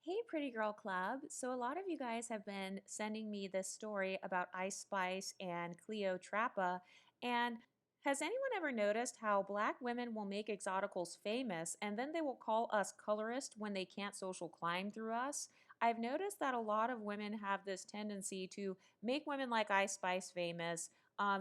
Hey, Pretty Girl Club. So, a lot of you guys have been sending me this story about Ice Spice and Cleo Trappa. And has anyone ever noticed how black women will make exoticals famous and then they will call us colorist when they can't social climb through us? I've noticed that a lot of women have this tendency to make women like Ice Spice famous.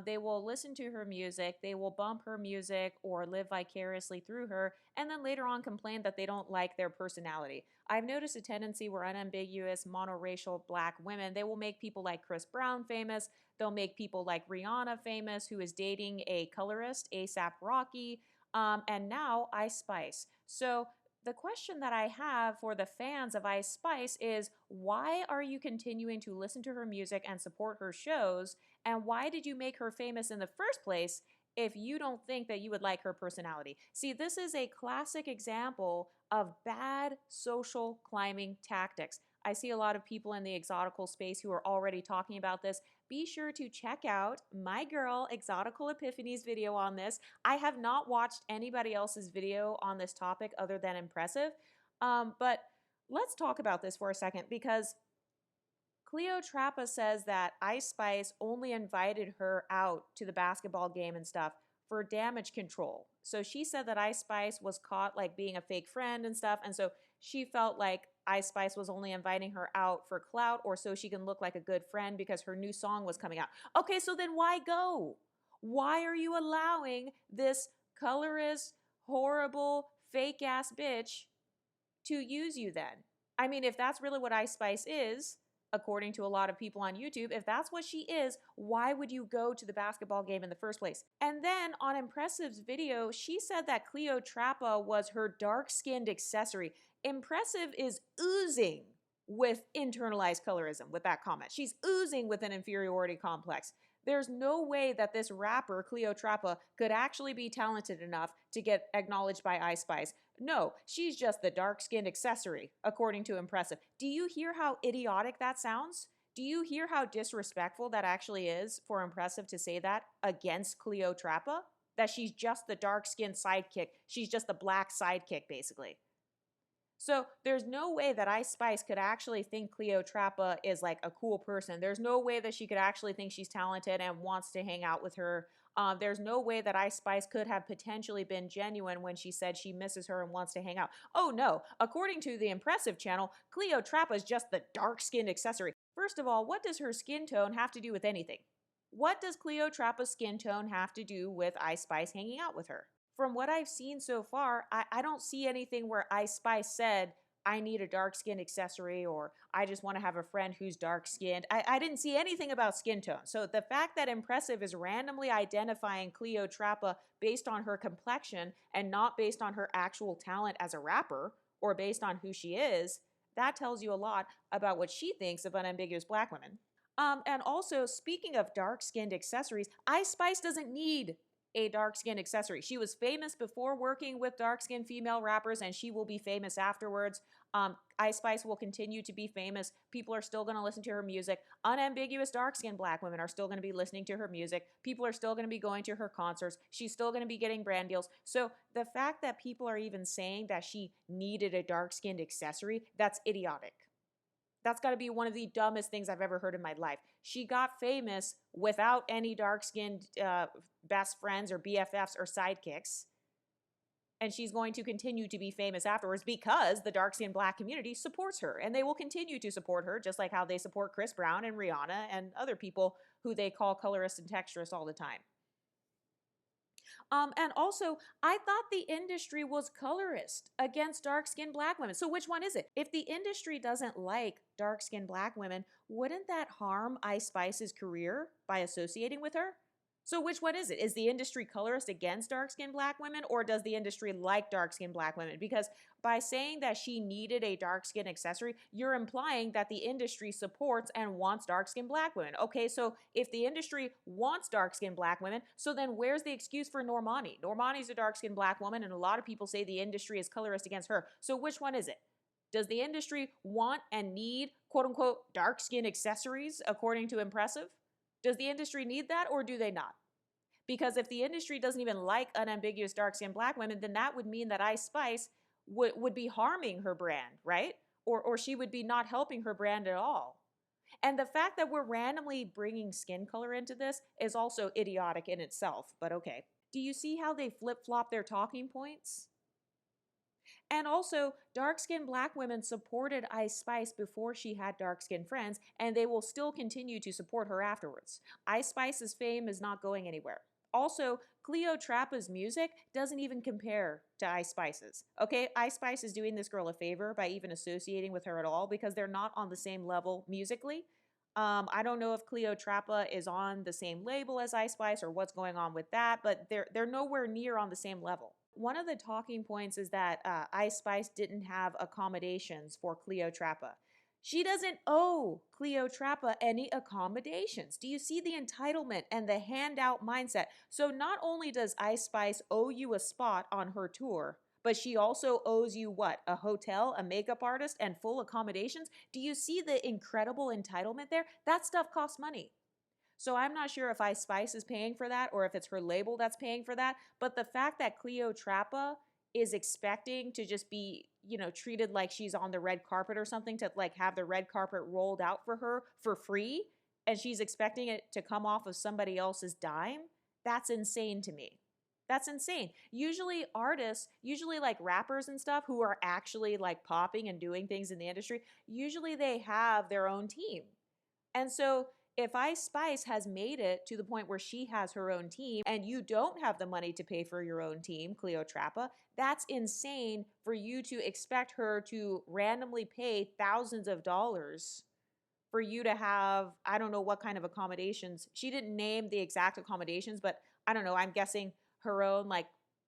They will listen to her music, they will bump her music or live vicariously through her, and then later on complain that they don't like their personality. I've noticed a tendency where unambiguous monoracial black women, they will make people like Chris Brown famous. They'll make people like Rihanna famous, who is dating a colorist, ASAP Rocky, and now Ice Spice. So the question that I have for the fans of Ice Spice is why are you continuing to listen to her music and support her shows? And why did you make her famous in the first place if you don't think that you would like her personality? See, this is a classic example of bad social climbing tactics. I see a lot of people in the exotical space who are already talking about this. Be sure to check out my girl Exotical Epiphany's video on this. I have not watched anybody else's video on this topic other than Impressive. But let's talk about this for a second because Cleo Trappa says that Ice Spice only invited her out to the basketball game and stuff for damage control. So she said that Ice Spice was caught like being a fake friend and stuff. And so she felt like Ice Spice was only inviting her out for clout or so she can look like a good friend because her new song was coming out. Okay, so then why go? Why are you allowing this colorist, horrible, fake ass bitch to use you then? I mean, if that's really what Ice Spice is, according to a lot of people on YouTube, if that's what she is, why would you go to the basketball game in the first place? And then on Impressive's video, she said that Cleo Trappa was her dark-skinned accessory. Impressive is oozing with internalized colorism with that comment. She's oozing with an inferiority complex. There's no way that this rapper, Cleo Trappa, could actually be talented enough to get acknowledged by Ice Spice. No, she's just the dark-skinned accessory, according to Impressive. Do you hear how idiotic that sounds? Do you hear how disrespectful that actually is for Impressive to say that against Cleo Trappa? That she's just the dark-skinned sidekick. She's just the black sidekick, basically. So there's no way that Ice Spice could actually think Cleo Trappa is like a cool person. There's no way that she could actually think she's talented and wants to hang out with her. There's no way that Ice Spice could have potentially been genuine when she said she misses her and wants to hang out. Oh no, according to the Impressive channel, Cleo Trappa is just the dark-skinned accessory. First of all, what does her skin tone have to do with anything? What does Cleo Trappa's skin tone have to do with Ice Spice hanging out with her? From what I've seen so far, I don't see anything where Ice Spice said, I need a dark skin accessory or I just want to have a friend who's dark skinned. I didn't see anything about skin tone. So the fact that Impressive is randomly identifying Cleo Trappa based on her complexion and not based on her actual talent as a rapper or based on who she is, that tells you a lot about what she thinks of unambiguous black women. And also, speaking of dark skinned accessories, Ice Spice doesn't need a dark skinned accessory. She was famous before working with dark skinned female rappers, and she will be famous afterwards. Ice Spice will continue to be famous. People are still going to listen to her music. Unambiguous dark skinned black women are still going to be listening to her music. People are still going to be going to her concerts. She's still going to be getting brand deals. So the fact that people are even saying that she needed a dark skinned accessory, that's idiotic. That's got to be one of the dumbest things I've ever heard in my life. She got famous without any dark-skinned best friends or BFFs or sidekicks. And she's going to continue to be famous afterwards because the dark-skinned black community supports her. And they will continue to support her, just like how they support Chris Brown and Rihanna and other people who they call colorists and texturists all the time. And also, I thought the industry was colorist against dark-skinned black women. So which one is it? If the industry doesn't like dark-skinned black women, wouldn't that harm Ice Spice's career by associating with her? So which one is it? Is the industry colorist against dark-skinned black women, or does the industry like dark-skinned black women? Because by saying that she needed a dark-skinned accessory, you're implying that the industry supports and wants dark-skinned black women. Okay, so if the industry wants dark-skinned black women, so then where's the excuse for Normani? Normani's a dark-skinned black woman, and a lot of people say the industry is colorist against her. So which one is it? Does the industry want and need, quote-unquote, dark-skinned accessories, according to Impressive? Does the industry need that, or do they not? Because if the industry doesn't even like unambiguous dark-skinned black women, then that would mean that Ice Spice would be harming her brand, right? or she would be not helping her brand at all. And the fact that we're randomly bringing skin color into this is also idiotic in itself, but okay. Do you see how they flip flop their talking points? And also, dark skinned black women supported Ice Spice before she had dark skinned friends, and they will still continue to support her afterwards. Ice Spice's fame is not going anywhere. Also, Cleo Trappa's music doesn't even compare to Ice Spice's. Okay, Ice Spice is doing this girl a favor by even associating with her at all because they're not on the same level musically. I don't know if Cleo Trappa is on the same label as Ice Spice or what's going on with that, but they're nowhere near on the same level. One of the talking points is that Ice Spice didn't have accommodations for Cleo Trappa. She doesn't owe Cleo Trappa any accommodations. Do you see the entitlement and the handout mindset? So not only does Ice Spice owe you a spot on her tour, but she also owes you what? A hotel, a makeup artist, and full accommodations? Do you see the incredible entitlement there? That stuff costs money. So I'm not sure if Ice Spice is paying for that or if it's her label that's paying for that. But the fact that Cleo Trappa is expecting to just be, treated like she's on the red carpet or something, to like have the red carpet rolled out for her for free, and she's expecting it to come off of somebody else's dime, that's insane to me. That's insane. Usually artists, usually like rappers and stuff who are actually like popping and doing things in the industry, usually they have their own team. And so if Ice Spice has made it to the point where she has her own team and you don't have the money to pay for your own team, Cleo Trappa, that's insane for you to expect her to randomly pay thousands of dollars for you to have, I don't know what kind of accommodations. She didn't name the exact accommodations, but I don't know, I'm guessing her own like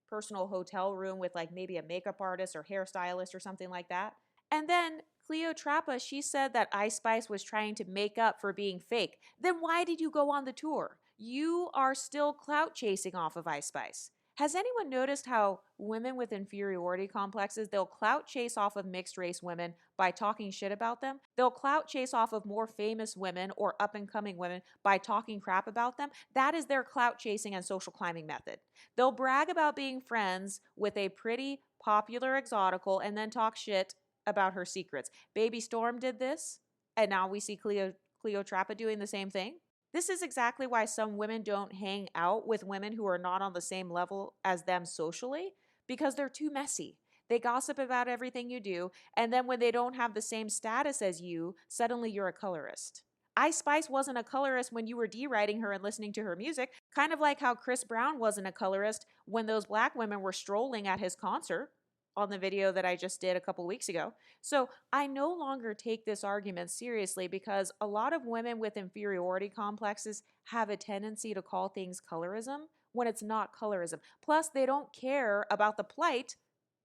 personal hotel room with like maybe a makeup artist or hairstylist or something like that. And then Cleo Trappa, she said that Ice Spice was trying to make up for being fake. Then why did you go on the tour? You are still clout chasing off of Ice Spice. Has anyone noticed how women with inferiority complexes, they'll clout chase off of mixed race women by talking shit about them? They'll clout chase off of more famous women or up and coming women by talking crap about them? That is their clout chasing and social climbing method. They'll brag about being friends with a pretty popular exotical and then talk shit about her secrets. Baby Storm did this, and now we see Cleo Trappa doing the same thing. This is exactly why some women don't hang out with women who are not on the same level as them socially, because they're too messy. They gossip about everything you do, and then when they don't have the same status as you, suddenly you're a colorist. Ice Spice wasn't a colorist when you were deriding her and listening to her music, kind of like how Chris Brown wasn't a colorist when those black women were strolling at his concert on the video that I just did a couple weeks ago. So I no longer take this argument seriously because a lot of women with inferiority complexes have a tendency to call things colorism when it's not colorism. Plus, they don't care about the plight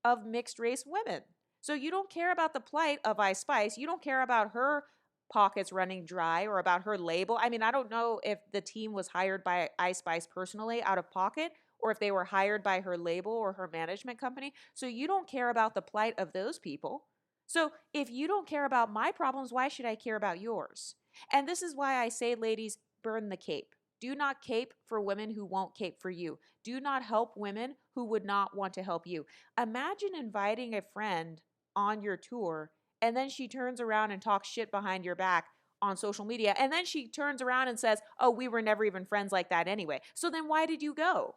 of mixed race women. So you don't care about the plight of Ice Spice. You don't care about her pockets running dry or about her label. I mean, I don't know if the team was hired by Ice Spice personally out of pocket or if they were hired by her label or her management company. So you don't care about the plight of those people. So if you don't care about my problems, why should I care about yours? And this is why I say, ladies, burn the cape. Do not cape for women who won't cape for you. Do not help women who would not want to help you. Imagine inviting a friend on your tour and then she turns around and talks shit behind your back on social media. And then she turns around and says, oh, we were never even friends like that anyway. So then why did you go?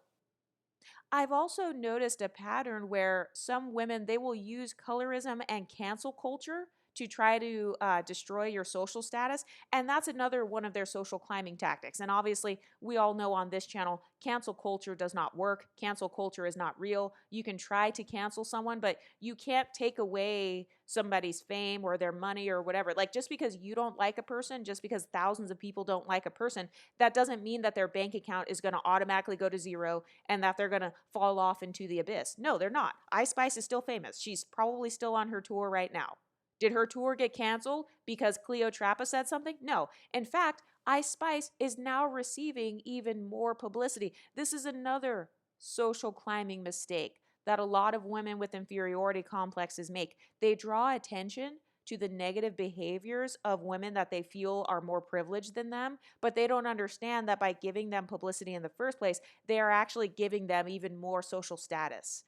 I've also noticed a pattern where some women, they will use colorism and cancel culture to try to destroy your social status. And that's another one of their social climbing tactics. And obviously, we all know on this channel, cancel culture does not work. Cancel culture is not real. You can try to cancel someone, but you can't take away somebody's fame or their money or whatever. Like just because you don't like a person, just because thousands of people don't like a person, that doesn't mean that their bank account is going to automatically go to zero and that they're going to fall off into the abyss. No, they're not. Ice Spice is still famous. She's probably still on her tour right now. Did her tour get canceled because Cleo Trappa said something? No. In fact, Ice Spice is now receiving even more publicity. This is another social climbing mistake that a lot of women with inferiority complexes make. They draw attention to the negative behaviors of women that they feel are more privileged than them, but they don't understand that by giving them publicity in the first place, they are actually giving them even more social status.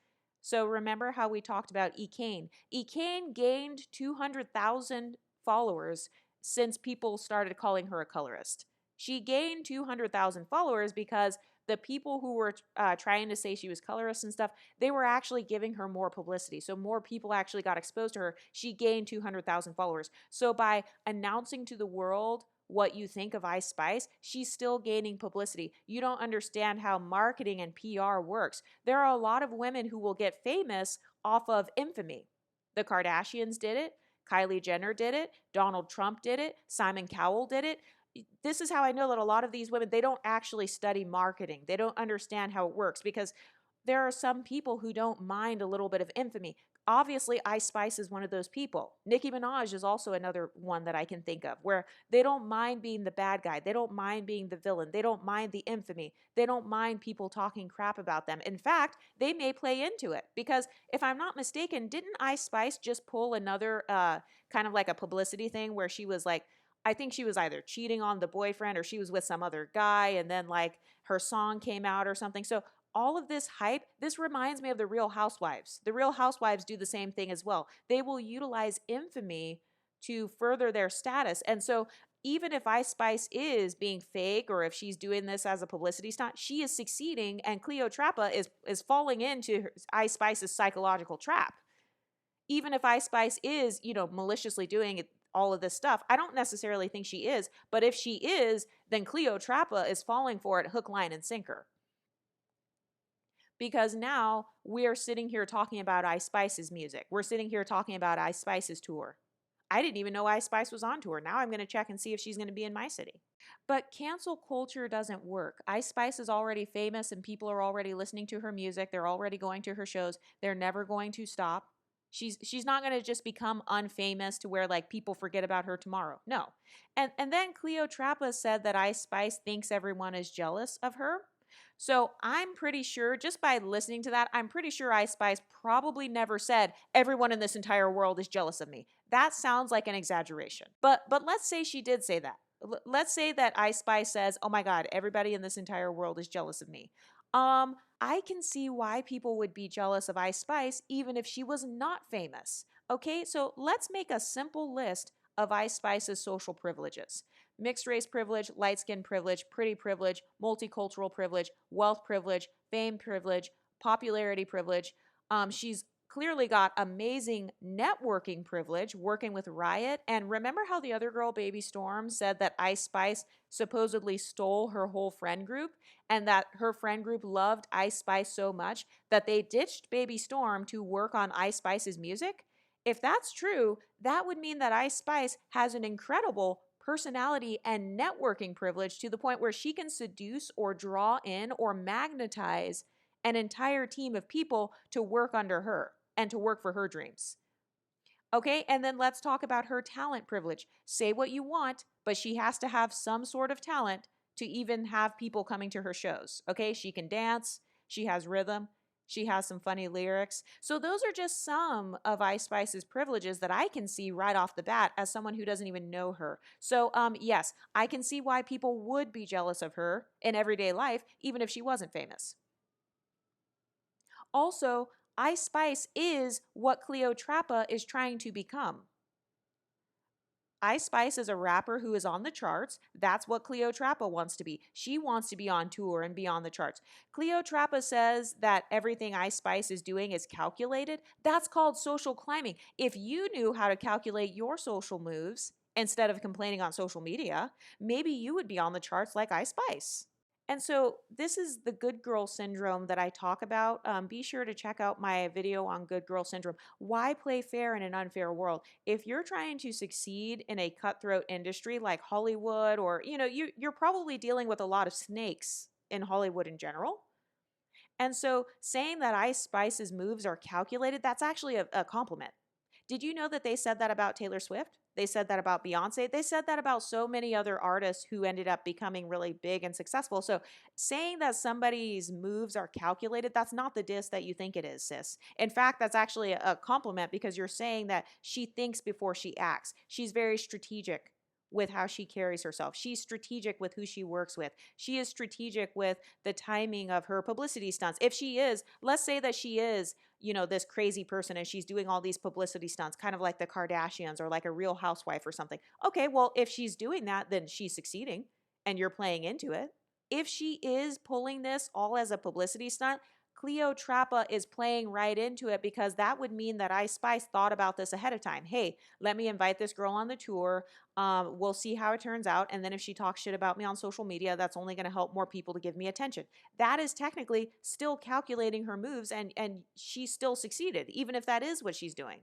So remember how we talked about Ekane? Ekane gained 200,000 followers since people started calling her a colorist. She gained 200,000 followers because the people who were trying to say she was colorist and stuff, they were actually giving her more publicity. So more people actually got exposed to her. She gained 200,000 followers. So by announcing to the world what you think of Ice Spice, she's still gaining publicity. You don't understand how marketing and PR works. There are a lot of women who will get famous off of infamy. The Kardashians did it. Kylie Jenner did it. Donald Trump did it. Simon Cowell did it. This is how I know that a lot of these women, they don't actually study marketing. They don't understand how it works because there are some people who don't mind a little bit of infamy. Obviously, Ice Spice is one of those people. Nicki Minaj is also another one that I can think of where they don't mind being the bad guy. They don't mind being the villain. They don't mind the infamy. They don't mind people talking crap about them. In fact, they may play into it because if I'm not mistaken, didn't Ice Spice just pull another kind of like a publicity thing where she was like, I think she was either cheating on the boyfriend or she was with some other guy and then like her song came out or something. So all of this hype, this reminds me of the Real Housewives. The Real Housewives do the same thing as well. They will utilize infamy to further their status. And so even if Ice Spice is being fake or if she's doing this as a publicity stunt, she is succeeding and Cleotrapa is falling into Ice Spice's psychological trap. Even if Ice Spice is, maliciously doing all of this stuff, I don't necessarily think she is, but if she is, then Cleotrapa is falling for it hook, line, and sinker. Because now we're sitting here talking about Ice Spice's music. We're sitting here talking about Ice Spice's tour. I didn't even know Ice Spice was on tour. Now I'm going to check and see if she's going to be in my city. But cancel culture doesn't work. Ice Spice is already famous and people are already listening to her music. They're already going to her shows. They're never going to stop. She's not going to just become unfamous to where like people forget about her tomorrow. No. And then Cleotrapa said that Ice Spice thinks everyone is jealous of her. So I'm pretty sure, just by listening to that, I'm pretty sure Ice Spice probably never said, everyone in this entire world is jealous of me. That sounds like an exaggeration. But let's say she did say that. Let's say that Ice Spice says, oh my God, everybody in this entire world is jealous of me. I can see why people would be jealous of Ice Spice even if she was not famous. Okay, so let's make a simple list of Ice Spice's social privileges. Mixed race privilege, light skin privilege, pretty privilege, multicultural privilege, wealth privilege, fame privilege, popularity privilege. She's clearly got amazing networking privilege working with Riot. And remember how the other girl, Baby Storm, said that Ice Spice supposedly stole her whole friend group and that her friend group loved Ice Spice so much that they ditched Baby Storm to work on Ice Spice's music? If that's true, that would mean that Ice Spice has an incredible personality and networking privilege to the point where she can seduce or draw in or magnetize an entire team of people to work under her and to work for her dreams. Okay, and then let's talk about her talent privilege. Say what you want, but she has to have some sort of talent to even have people coming to her shows. Okay, she can dance, she has rhythm, she has some funny lyrics. So those are just some of Ice Spice's privileges that I can see right off the bat as someone who doesn't even know her. So yes, I can see why people would be jealous of her in everyday life, even if she wasn't famous. Also, Ice Spice is what Cleotrapa is trying to become. Ice Spice is a rapper who is on the charts. That's what Cleotrapa wants to be. She wants to be on tour and be on the charts. Cleotrapa says that everything Ice Spice is doing is calculated. That's called social climbing. If you knew how to calculate your social moves instead of complaining on social media, maybe you would be on the charts like Ice Spice. And so this is the good girl syndrome that I talk about. Be sure to check out my video on good girl syndrome. Why play fair in an unfair world? If you're trying to succeed in a cutthroat industry like Hollywood, or you're probably dealing with a lot of snakes in Hollywood in general. And so saying that Ice Spice's moves are calculated, that's actually a compliment. Did you know that they said that about Taylor Swift? They said that about Beyonce. They said that about so many other artists who ended up becoming really big and successful. So saying that somebody's moves are calculated, that's not the diss that you think it is, sis. In fact, that's actually a compliment because you're saying that she thinks before she acts. She's very strategic with how she carries herself. She's strategic with who she works with. She is strategic with the timing of her publicity stunts. If she is, let's say that she is, this crazy person and she's doing all these publicity stunts, kind of like the Kardashians or like a Real Housewife or something. Okay, well, if she's doing that, then she's succeeding and you're playing into it. If she is pulling this all as a publicity stunt, Cleotrapa is playing right into it, because that would mean that Ice Spice thought about this ahead of time. Hey, let me invite this girl on the tour. We'll see how it turns out. And then if she talks shit about me on social media, that's only going to help more people to give me attention. That is technically still calculating her moves, and she still succeeded, even if that is what she's doing.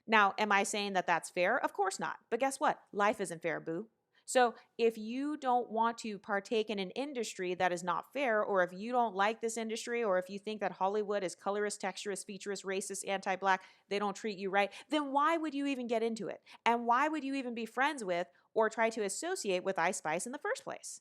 Now, am I saying that that's fair? Of course not. But guess what? Life isn't fair, boo. So if you don't want to partake in an industry that is not fair, or if you don't like this industry, or if you think that Hollywood is colorist, texturist, featurist, racist, anti-black, they don't treat you right, then why would you even get into it? And why would you even be friends with or try to associate with Ice Spice in the first place?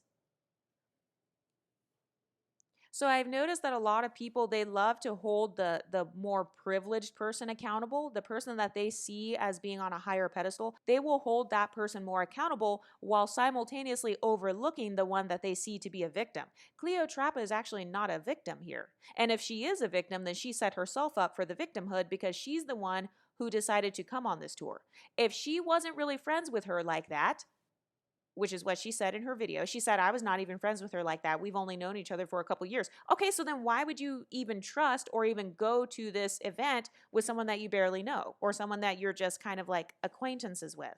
So I've noticed that a lot of people, they love to hold the more privileged person accountable, the person that they see as being on a higher pedestal. They will hold that person more accountable while simultaneously overlooking the one that they see to be a victim. Cleotrapa is actually not a victim here. And if she is a victim, then she set herself up for the victimhood, because she's the one who decided to come on this tour. If she wasn't really friends with her like that, which is what she said in her video. She said, I was not even friends with her like that. We've only known each other for a couple years. Okay, so then why would you even trust or even go to this event with someone that you barely know, or someone that you're just kind of like acquaintances with?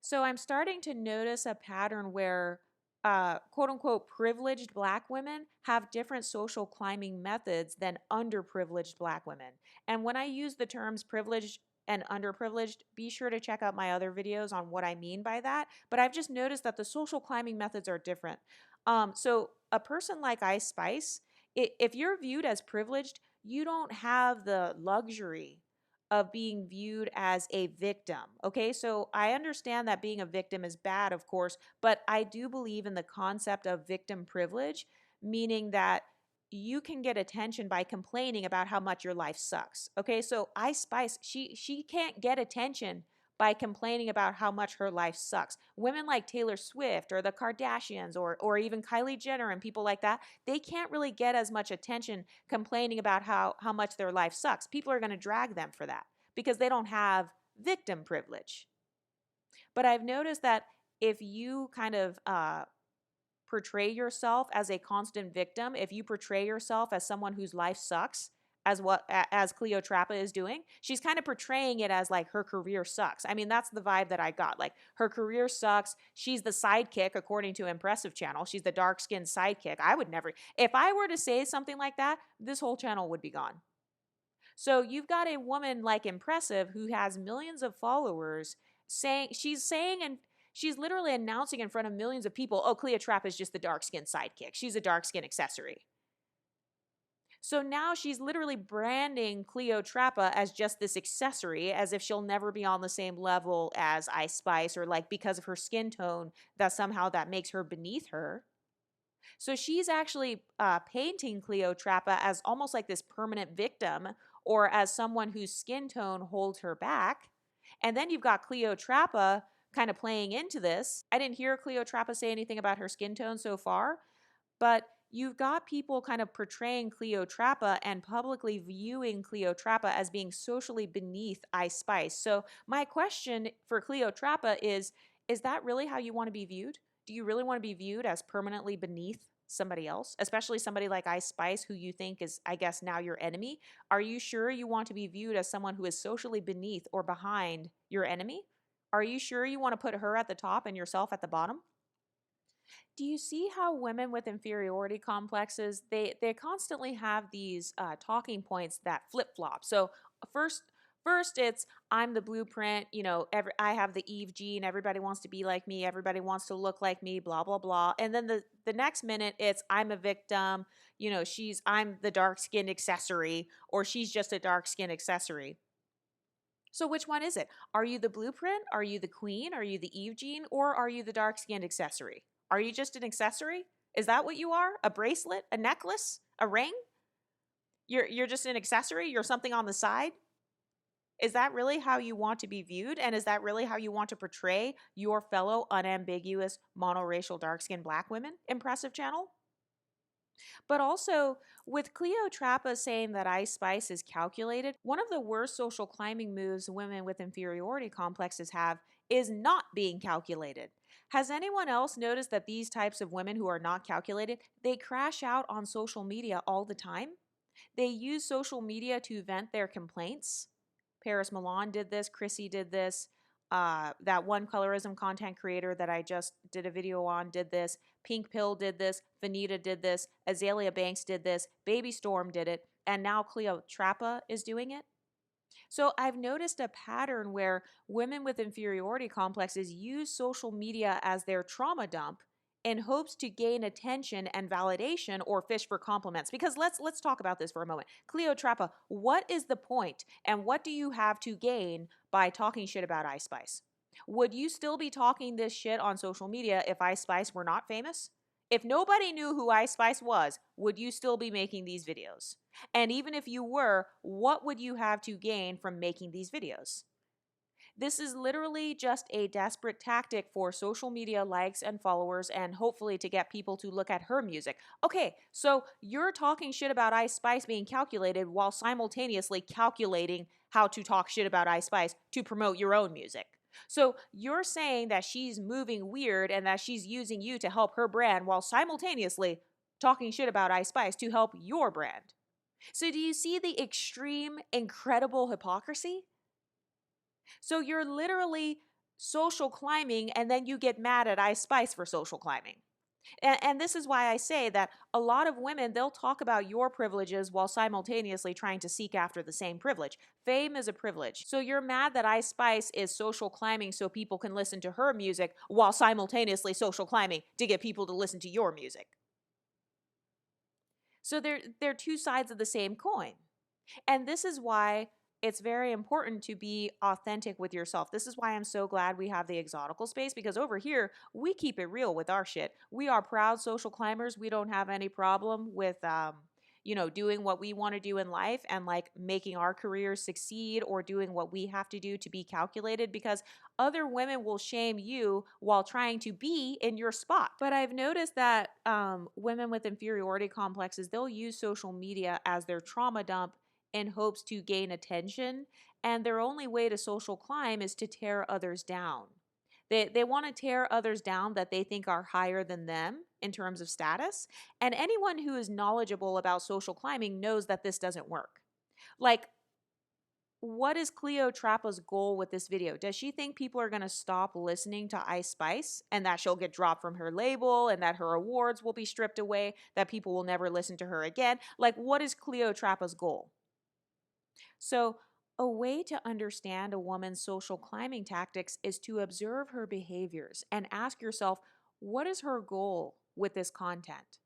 So I'm starting to notice a pattern where quote unquote privileged Black women have different social climbing methods than underprivileged Black women. And when I use the terms privileged and underprivileged, be sure to check out my other videos on what I mean by that. But I've just noticed that the social climbing methods are different. So a person like Ice Spice, if you're viewed as privileged, you don't have the luxury of being viewed as a victim. Okay, so I understand that being a victim is bad, of course, but I do believe in the concept of victim privilege, meaning that you can get attention by complaining about how much your life sucks. Okay, so Ice Spice, she can't get attention by complaining about how much her life sucks. Women like Taylor Swift or the Kardashians or even Kylie Jenner and people like that, they can't really get as much attention complaining about how much their life sucks. People are going to drag them for that because they don't have victim privilege. But I've noticed that if you kind of portray yourself as a constant victim, if you portray yourself as someone whose life sucks, as Cleotrapa is doing, she's kind of portraying it as like her career sucks. I mean, that's the vibe that I got. Like, her career sucks. She's the sidekick, according to Impressive Channel. She's the dark-skinned sidekick. I would never, if I were to say something like that, this whole channel would be gone. So you've got a woman like Impressive who has millions of followers saying and she's literally announcing in front of millions of people, oh, Cleotrapa is just the dark-skinned sidekick. She's a dark-skinned accessory. So now she's literally branding Cleotrapa as just this accessory, as if she'll never be on the same level as Ice Spice, or like because of her skin tone that somehow that makes her beneath her. So she's actually painting Cleotrapa as almost like this permanent victim, or as someone whose skin tone holds her back. And then you've got Cleotrapa kind of playing into this. I didn't hear Cleotrapa say anything about her skin tone so far, but you've got people kind of portraying Cleotrapa and publicly viewing Cleotrapa as being socially beneath Ice Spice. So my question for Cleotrapa is that really how you want to be viewed? Do you really want to be viewed as permanently beneath somebody else, especially somebody like Ice Spice, who you think is, I guess, now your enemy? Are you sure you want to be viewed as someone who is socially beneath or behind your enemy? Are you sure you want to put her at the top and yourself at the bottom? Do you see how women with inferiority complexes, they constantly have these talking points that flip-flop? So first it's, I'm the blueprint, I have the Eve gene, everybody wants to be like me, everybody wants to look like me, blah blah blah. And then the next minute it's, I'm a victim, I'm the dark-skinned accessory, or she's just a dark-skinned accessory. So which one is it? Are you the blueprint? Are you the queen? Are you the Eve gene? Or are you the dark-skinned accessory? Are you just an accessory? Is that what you are? A bracelet? A necklace? A ring? You're just an accessory? You're something on the side? Is that really how you want to be viewed? And is that really how you want to portray your fellow unambiguous monoracial dark-skinned black women? Impressive channel? But also, with Cleo Trappa saying that Ice Spice is calculated, one of the worst social climbing moves women with inferiority complexes have is not being calculated. Has anyone else noticed that these types of women who are not calculated, they crash out on social media all the time? They use social media to vent their complaints. Paris Milan did this, Chrissy did this. That one colorism content creator that I just did a video on did this. Pink Pill did this. Vanita did this. Azalea Banks did this. Baby Storm did it. And now Cleo Trappa is doing it. So I've noticed a pattern where women with inferiority complexes use social media as their trauma dump in hopes to gain attention and validation or fish for compliments. Because let's talk about this for a moment. Cleo Trappa, what is the point and what do you have to gain by talking shit about Ice Spice? Would you still be talking this shit on social media if Ice Spice were not famous? If nobody knew who Ice Spice was, would you still be making these videos? And even if you were, what would you have to gain from making these videos? This is literally just a desperate tactic for social media likes and followers and hopefully to get people to look at her music. Okay, so you're talking shit about Ice Spice being calculated while simultaneously calculating how to talk shit about Ice Spice to promote your own music. So you're saying that she's moving weird and that she's using you to help her brand while simultaneously talking shit about Ice Spice to help your brand. So do you see the extreme, incredible hypocrisy? So you're literally social climbing and then you get mad at Ice Spice for social climbing. And this is why I say that a lot of women, they'll talk about your privileges while simultaneously trying to seek after the same privilege. Fame is a privilege. So you're mad that Ice Spice is social climbing so people can listen to her music while simultaneously social climbing to get people to listen to your music. So they're two sides of the same coin. And this is why it's very important to be authentic with yourself. This is why I'm so glad we have the exotical space, because over here, we keep it real with our shit. We are proud social climbers. We don't have any problem with, doing what we want to do in life and like making our careers succeed or doing what we have to do to be calculated, because other women will shame you while trying to be in your spot. But I've noticed that women with inferiority complexes, they'll use social media as their trauma dump in hopes to gain attention, and their only way to social climb is to tear others down. They want to tear others down that they think are higher than them in terms of status, and anyone who is knowledgeable about social climbing knows that this doesn't work. Like, what is Cleo Trappa's goal with this video? Does she think people are going to stop listening to Ice Spice and that she'll get dropped from her label and that her awards will be stripped away, that people will never listen to her again? Like, what is Cleo Trappa's goal? So, a way to understand a woman's social climbing tactics is to observe her behaviors and ask yourself, what is her goal with this content?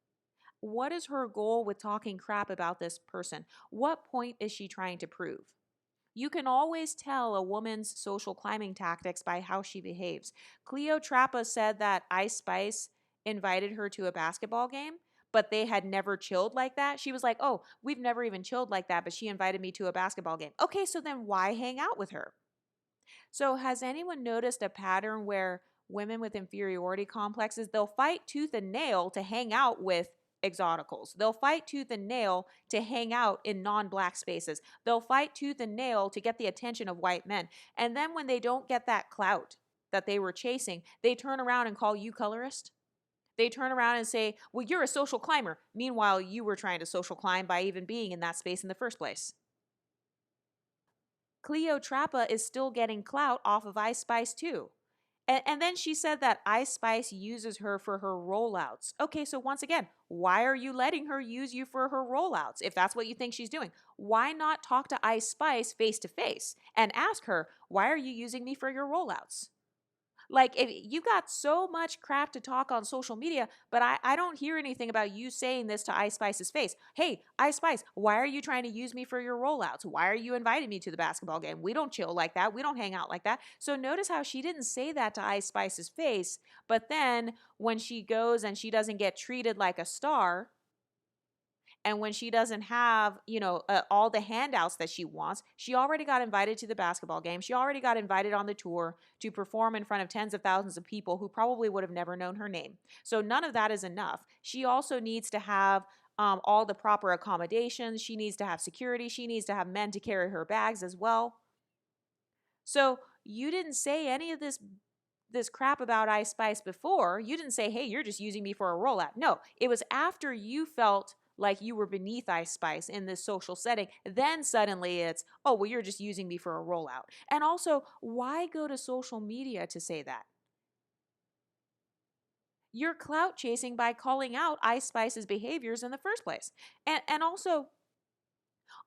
What is her goal with talking crap about this person? What point is she trying to prove? You can always tell a woman's social climbing tactics by how she behaves. Cleo Trappa said that Ice Spice invited her to a basketball game, but they had never chilled like that. She was like, oh, we've never even chilled like that, but she invited me to a basketball game. Okay, so then why hang out with her? So has anyone noticed a pattern where women with inferiority complexes, they'll fight tooth and nail to hang out with exoticals. They'll fight tooth and nail to hang out in non-black spaces. They'll fight tooth and nail to get the attention of white men. And then when they don't get that clout that they were chasing, they turn around and call you colorist. They turn around and say, well, you're a social climber. Meanwhile, you were trying to social climb by even being in that space in the first place. Cleo Trappa is still getting clout off of Ice Spice too. And then she said that Ice Spice uses her for her rollouts. Okay, so once again, why are you letting her use you for her rollouts if that's what you think she's doing? Why not talk to Ice Spice face to face and ask her, why are you using me for your rollouts? Like, if you got so much crap to talk on social media, but I don't hear anything about you saying this to Ice Spice's face. Hey, Ice Spice, why are you trying to use me for your rollouts? Why are you inviting me to the basketball game? We don't chill like that. We don't hang out like that. So notice how she didn't say that to Ice Spice's face, but then when she goes and she doesn't get treated like a star, And when she doesn't have, all the handouts that she wants, she already got invited to the basketball game. She already got invited on the tour to perform in front of tens of thousands of people who probably would have never known her name. So none of that is enough. She also needs to have all the proper accommodations. She needs to have security. She needs to have men to carry her bags as well. So you didn't say any of this crap about Ice Spice before. You didn't say, hey, you're just using me for a rollout. No, it was after you felt like you were beneath Ice Spice in this social setting. Then suddenly it's, oh, well, you're just using me for a rollout. And also, why go to social media to say that? You're clout chasing by calling out Ice Spice's behaviors in the first place. And also,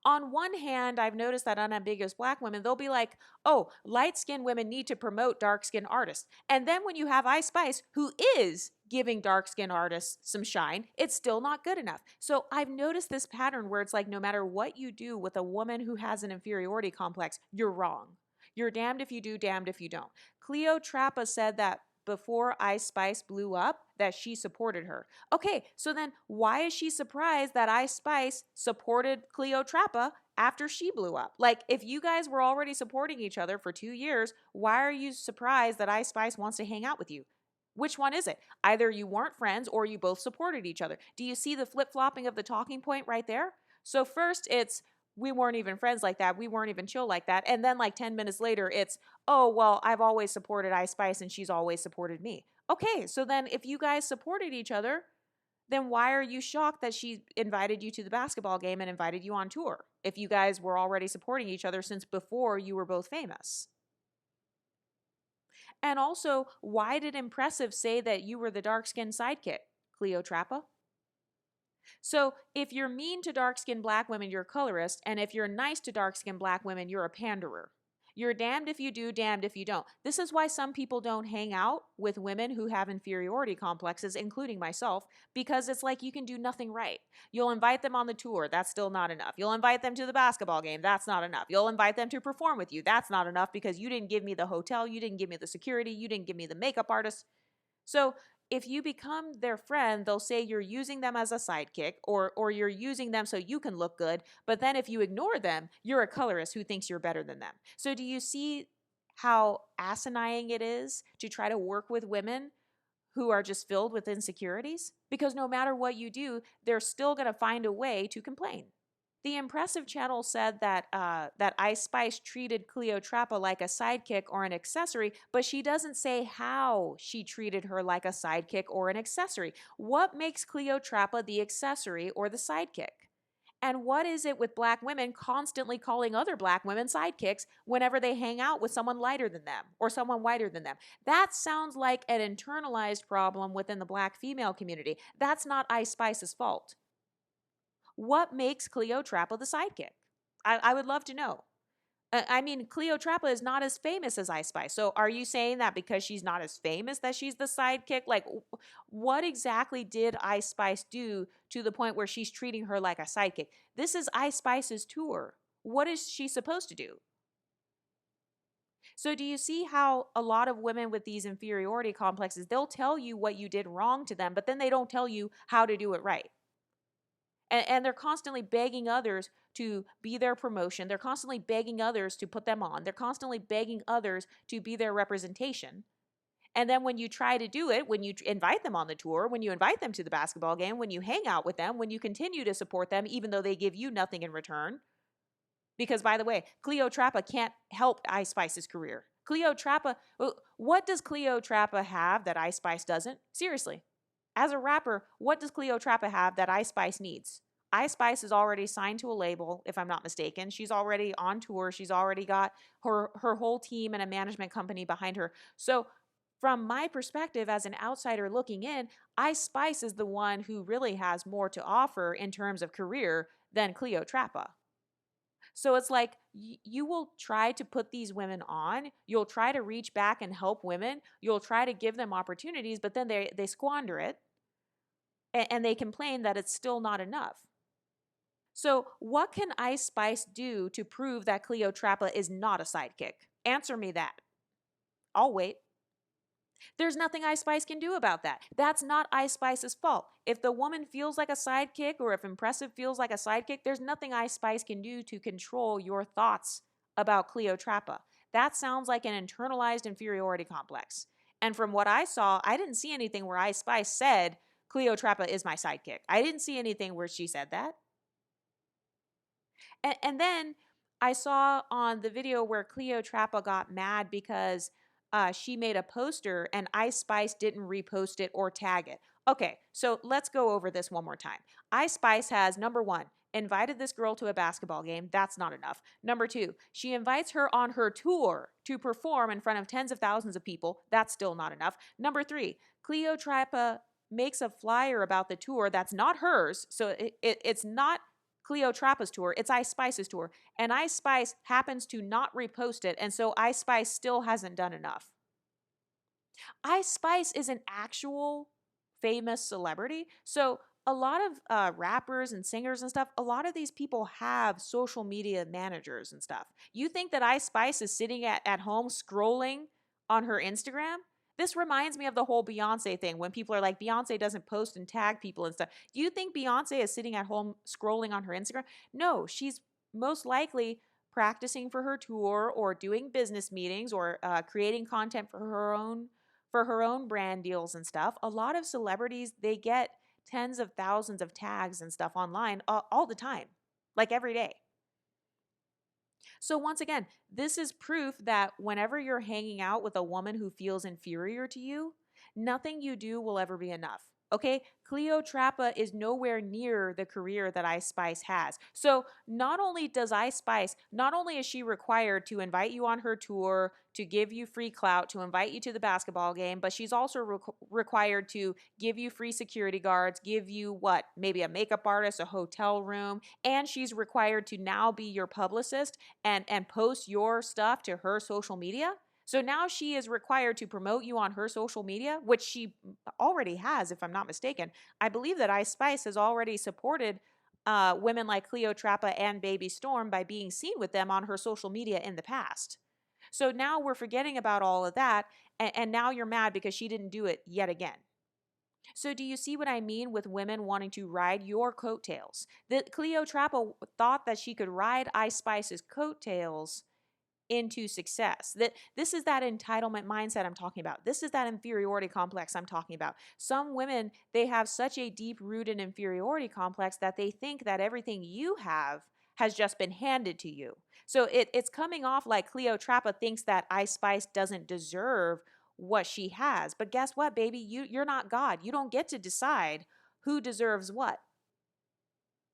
on one hand, I've noticed that unambiguous black women, they'll be like, oh, light-skinned women need to promote dark-skinned artists. And then when you have Ice Spice, who is giving dark-skinned artists some shine, it's still not good enough. So I've noticed this pattern where it's like no matter what you do with a woman who has an inferiority complex, you're wrong. You're damned if you do, damned if you don't. Cleo Trappa said that before Ice Spice blew up, that she supported her. Okay, so then why is she surprised that Ice Spice supported Cleo Trappa after she blew up? Like, if you guys were already supporting each other for 2 years, why are you surprised that Ice Spice wants to hang out with you? Which one is it? Either you weren't friends or you both supported each other. Do you see the flip-flopping of the talking point right there? So first it's, we weren't even friends like that. We weren't even chill like that. And then like 10 minutes later, it's, oh, well, I've always supported Ice Spice and she's always supported me. Okay, so then if you guys supported each other, then why are you shocked that she invited you to the basketball game and invited you on tour if you guys were already supporting each other since before you were both famous? And also, why did Impressive say that you were the dark-skinned sidekick, Cleo Trappa? So if you're mean to dark-skinned black women, you're a colorist, and if you're nice to dark-skinned black women, you're a panderer. You're damned if you do, damned if you don't. This is why some people don't hang out with women who have inferiority complexes, including myself, because it's like you can do nothing right. You'll invite them on the tour. That's still not enough. You'll invite them to the basketball game. That's not enough. You'll invite them to perform with you. That's not enough because you didn't give me the hotel. You didn't give me the security. You didn't give me the makeup artist. So if you become their friend, they'll say you're using them as a sidekick or you're using them so you can look good. But then if you ignore them, you're a colorist who thinks you're better than them. So do you see how asinine it is to try to work with women who are just filled with insecurities? Because no matter what you do, they're still going to find a way to complain. The Impressive channel said that Ice Spice treated Cleo Trappa like a sidekick or an accessory, but she doesn't say how she treated her like a sidekick or an accessory. What makes Cleo Trappa the accessory or the sidekick? And what is it with black women constantly calling other black women sidekicks whenever they hang out with someone lighter than them or someone whiter than them? That sounds like an internalized problem within the black female community. That's not Ice Spice's fault. What makes Cleo Trappa the sidekick? I would love to know. I mean, Cleo Trappa is not as famous as Ice Spice. So are you saying that because she's not as famous that she's the sidekick? Like, what exactly did Ice Spice do to the point where she's treating her like a sidekick? This is Ice Spice's tour. What is she supposed to do? So do you see how a lot of women with these inferiority complexes, they'll tell you what you did wrong to them, but then they don't tell you how to do it right. And they're constantly begging others to be their promotion. They're constantly begging others to put them on. They're constantly begging others to be their representation. And then when you try to do it, when you invite them on the tour, when you invite them to the basketball game, when you hang out with them, when you continue to support them, even though they give you nothing in return. Because, by the way, Cleo Trappa can't help Ice Spice's career. Cleo Trappa, what does Cleo Trappa have that Ice Spice doesn't? Seriously. As a rapper, what does Cleo Trappa have that Ice Spice needs? Ice Spice is already signed to a label, if I'm not mistaken. She's already on tour. She's already got her whole team and a management company behind her. So from my perspective as an outsider looking in, Ice Spice is the one who really has more to offer in terms of career than Cleo Trappa. So it's like you will try to put these women on. You'll try to reach back and help women. You'll try to give them opportunities, but then they squander it. And they complain that it's still not enough. So what can Ice Spice do to prove that Cleo Trappa is not a sidekick? Answer me that. I'll wait. There's nothing Ice Spice can do about that. That's not Ice Spice's fault. If the woman feels like a sidekick or if Impressive feels like a sidekick, there's nothing Ice Spice can do to control your thoughts about Cleotrapa. That sounds like an internalized inferiority complex. And from what I saw, I didn't see anything where Ice Spice said, Cleotrapa is my sidekick. I didn't see anything where she said that. And then I saw on the video where Cleotrapa got mad because she made a poster and Ice Spice didn't repost it or tag it. Okay, so let's go over this one more time. Ice Spice has, number one, invited this girl to a basketball game. That's not enough. Number two, she invites her on her tour to perform in front of tens of thousands of people. That's still not enough. Number three, Cleotrapa makes a flyer about the tour that's not hers. So it's not Cleotrapa's tour, it's Ice Spice's tour. And Ice Spice happens to not repost it. And so Ice Spice still hasn't done enough. Ice Spice is an actual famous celebrity. So a lot of rappers and singers and stuff, a lot of these people have social media managers and stuff. You think that Ice Spice is sitting at home scrolling on her Instagram? This reminds me of the whole Beyonce thing when people are like, Beyonce doesn't post and tag people and stuff. Do you think Beyonce is sitting at home scrolling on her Instagram? No, she's most likely practicing for her tour or doing business meetings or creating content for her own brand deals and stuff. A lot of celebrities, they get tens of thousands of tags and stuff online all the time, like every day. So once again, this is proof that whenever you're hanging out with a woman who feels inferior to you, nothing you do will ever be enough. Okay, Cleotrapa is nowhere near the career that Ice Spice has. So not only does Ice Spice, not only is she required to invite you on her tour, to give you free clout, to invite you to the basketball game, but she's also required to give you free security guards, give you what, maybe a makeup artist, a hotel room, and she's required to now be your publicist and post your stuff to her social media. So now she is required to promote you on her social media, which she already has, if I'm not mistaken. I believe that Ice Spice has already supported women like Cleotrapa and Baby Storm by being seen with them on her social media in the past. So now we're forgetting about all of that, and now you're mad because she didn't do it yet again. So do you see what I mean with women wanting to ride your coattails? That Cleotrapa thought that she could ride Ice Spice's coattails into success. That this is that entitlement mindset I'm talking about. This is that inferiority complex I'm talking about. Some women, they have such a deep-rooted inferiority complex that they think that everything you have has just been handed to you. So it's coming off like Cleotrapa thinks that Ice Spice doesn't deserve what she has. But guess what, baby? You're not God. You don't get to decide who deserves what.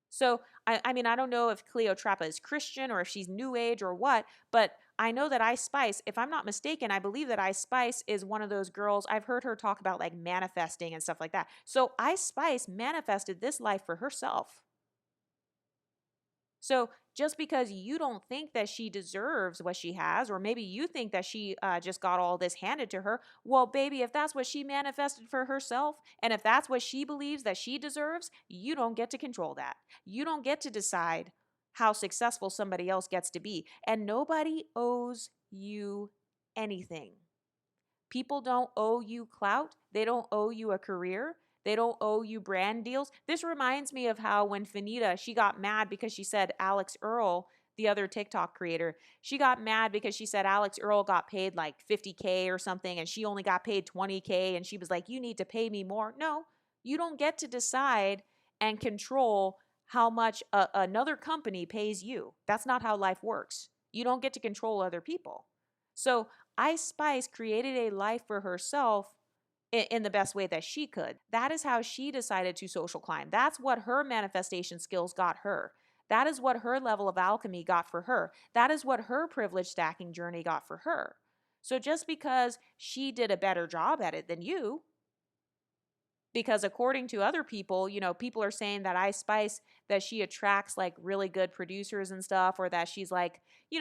So, I mean, I don't know if Cleotrapa is Christian or if she's New Age or what, but I know that Ice Spice, if I'm not mistaken, I believe that Ice Spice is one of those girls. I've heard her talk about like manifesting and stuff like that. So Ice Spice manifested this life for herself. So just because you don't think that she deserves what she has, or maybe you think that she just got all this handed to her, well, baby, if that's what she manifested for herself, and if that's what she believes that she deserves, you don't get to control that. You don't get to decide how successful somebody else gets to be. And nobody owes you anything. People don't owe you clout. They don't owe you a career. They don't owe you brand deals. This reminds me of how when Fanita, she got mad because she said Alex Earl, the other TikTok creator, she got mad because she said Alex Earl got paid like 50K or something and she only got paid 20K and she was like, you need to pay me more. No, you don't get to decide and control how much another company pays you. That's not how life works. You don't get to control other people. So Ice Spice created a life for herself in the best way that she could. That is how she decided to social climb. That's what her manifestation skills got her. That is what her level of alchemy got for her. That is what her privilege stacking journey got for her. So just because she did a better job at it than you, because according to other people, people are saying that Ice Spice, that she attracts like really good producers and stuff, or that she's like,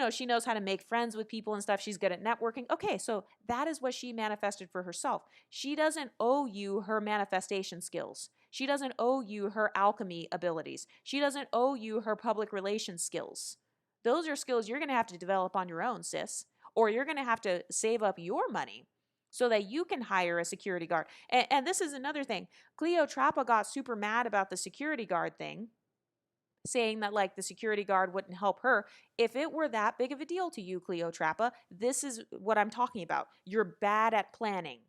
she knows how to make friends with people and stuff. She's good at networking. Okay, so that is what she manifested for herself. She doesn't owe you her manifestation skills. She doesn't owe you her alchemy abilities. She doesn't owe you her public relations skills. Those are skills you're going to have to develop on your own, sis, or you're going to have to save up your money. so that you can hire a security guard. And this is another thing. Cleo Trappa got super mad about the security guard thing, saying that like the security guard wouldn't help her. If it were that big of a deal to you, Cleo Trappa, this is what I'm talking about. You're bad at planning.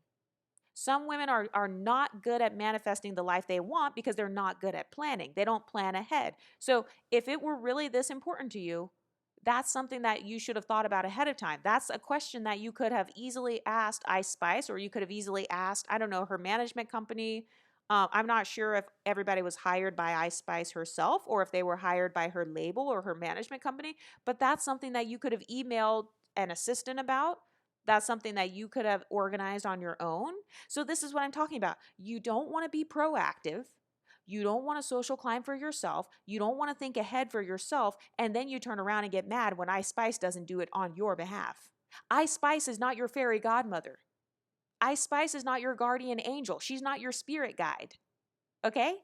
Some women are not good at manifesting the life they want because they're not good at planning. They don't plan ahead. So if it were really this important to you, that's something that you should have thought about ahead of time. That's a question that you could have easily asked Ice Spice, or you could have easily asked, I don't know, her management company. I'm not sure if everybody was hired by Ice Spice herself or if they were hired by her label or her management company, but that's something that you could have emailed an assistant about. That's something that you could have organized on your own. So this is what I'm talking about. You don't want to be proactive. You don't want to social climb for yourself. You don't want to think ahead for yourself. And then you turn around and get mad when Ice Spice doesn't do it on your behalf. Ice Spice is not your fairy godmother. Ice Spice is not your guardian angel. She's not your spirit guide. Okay?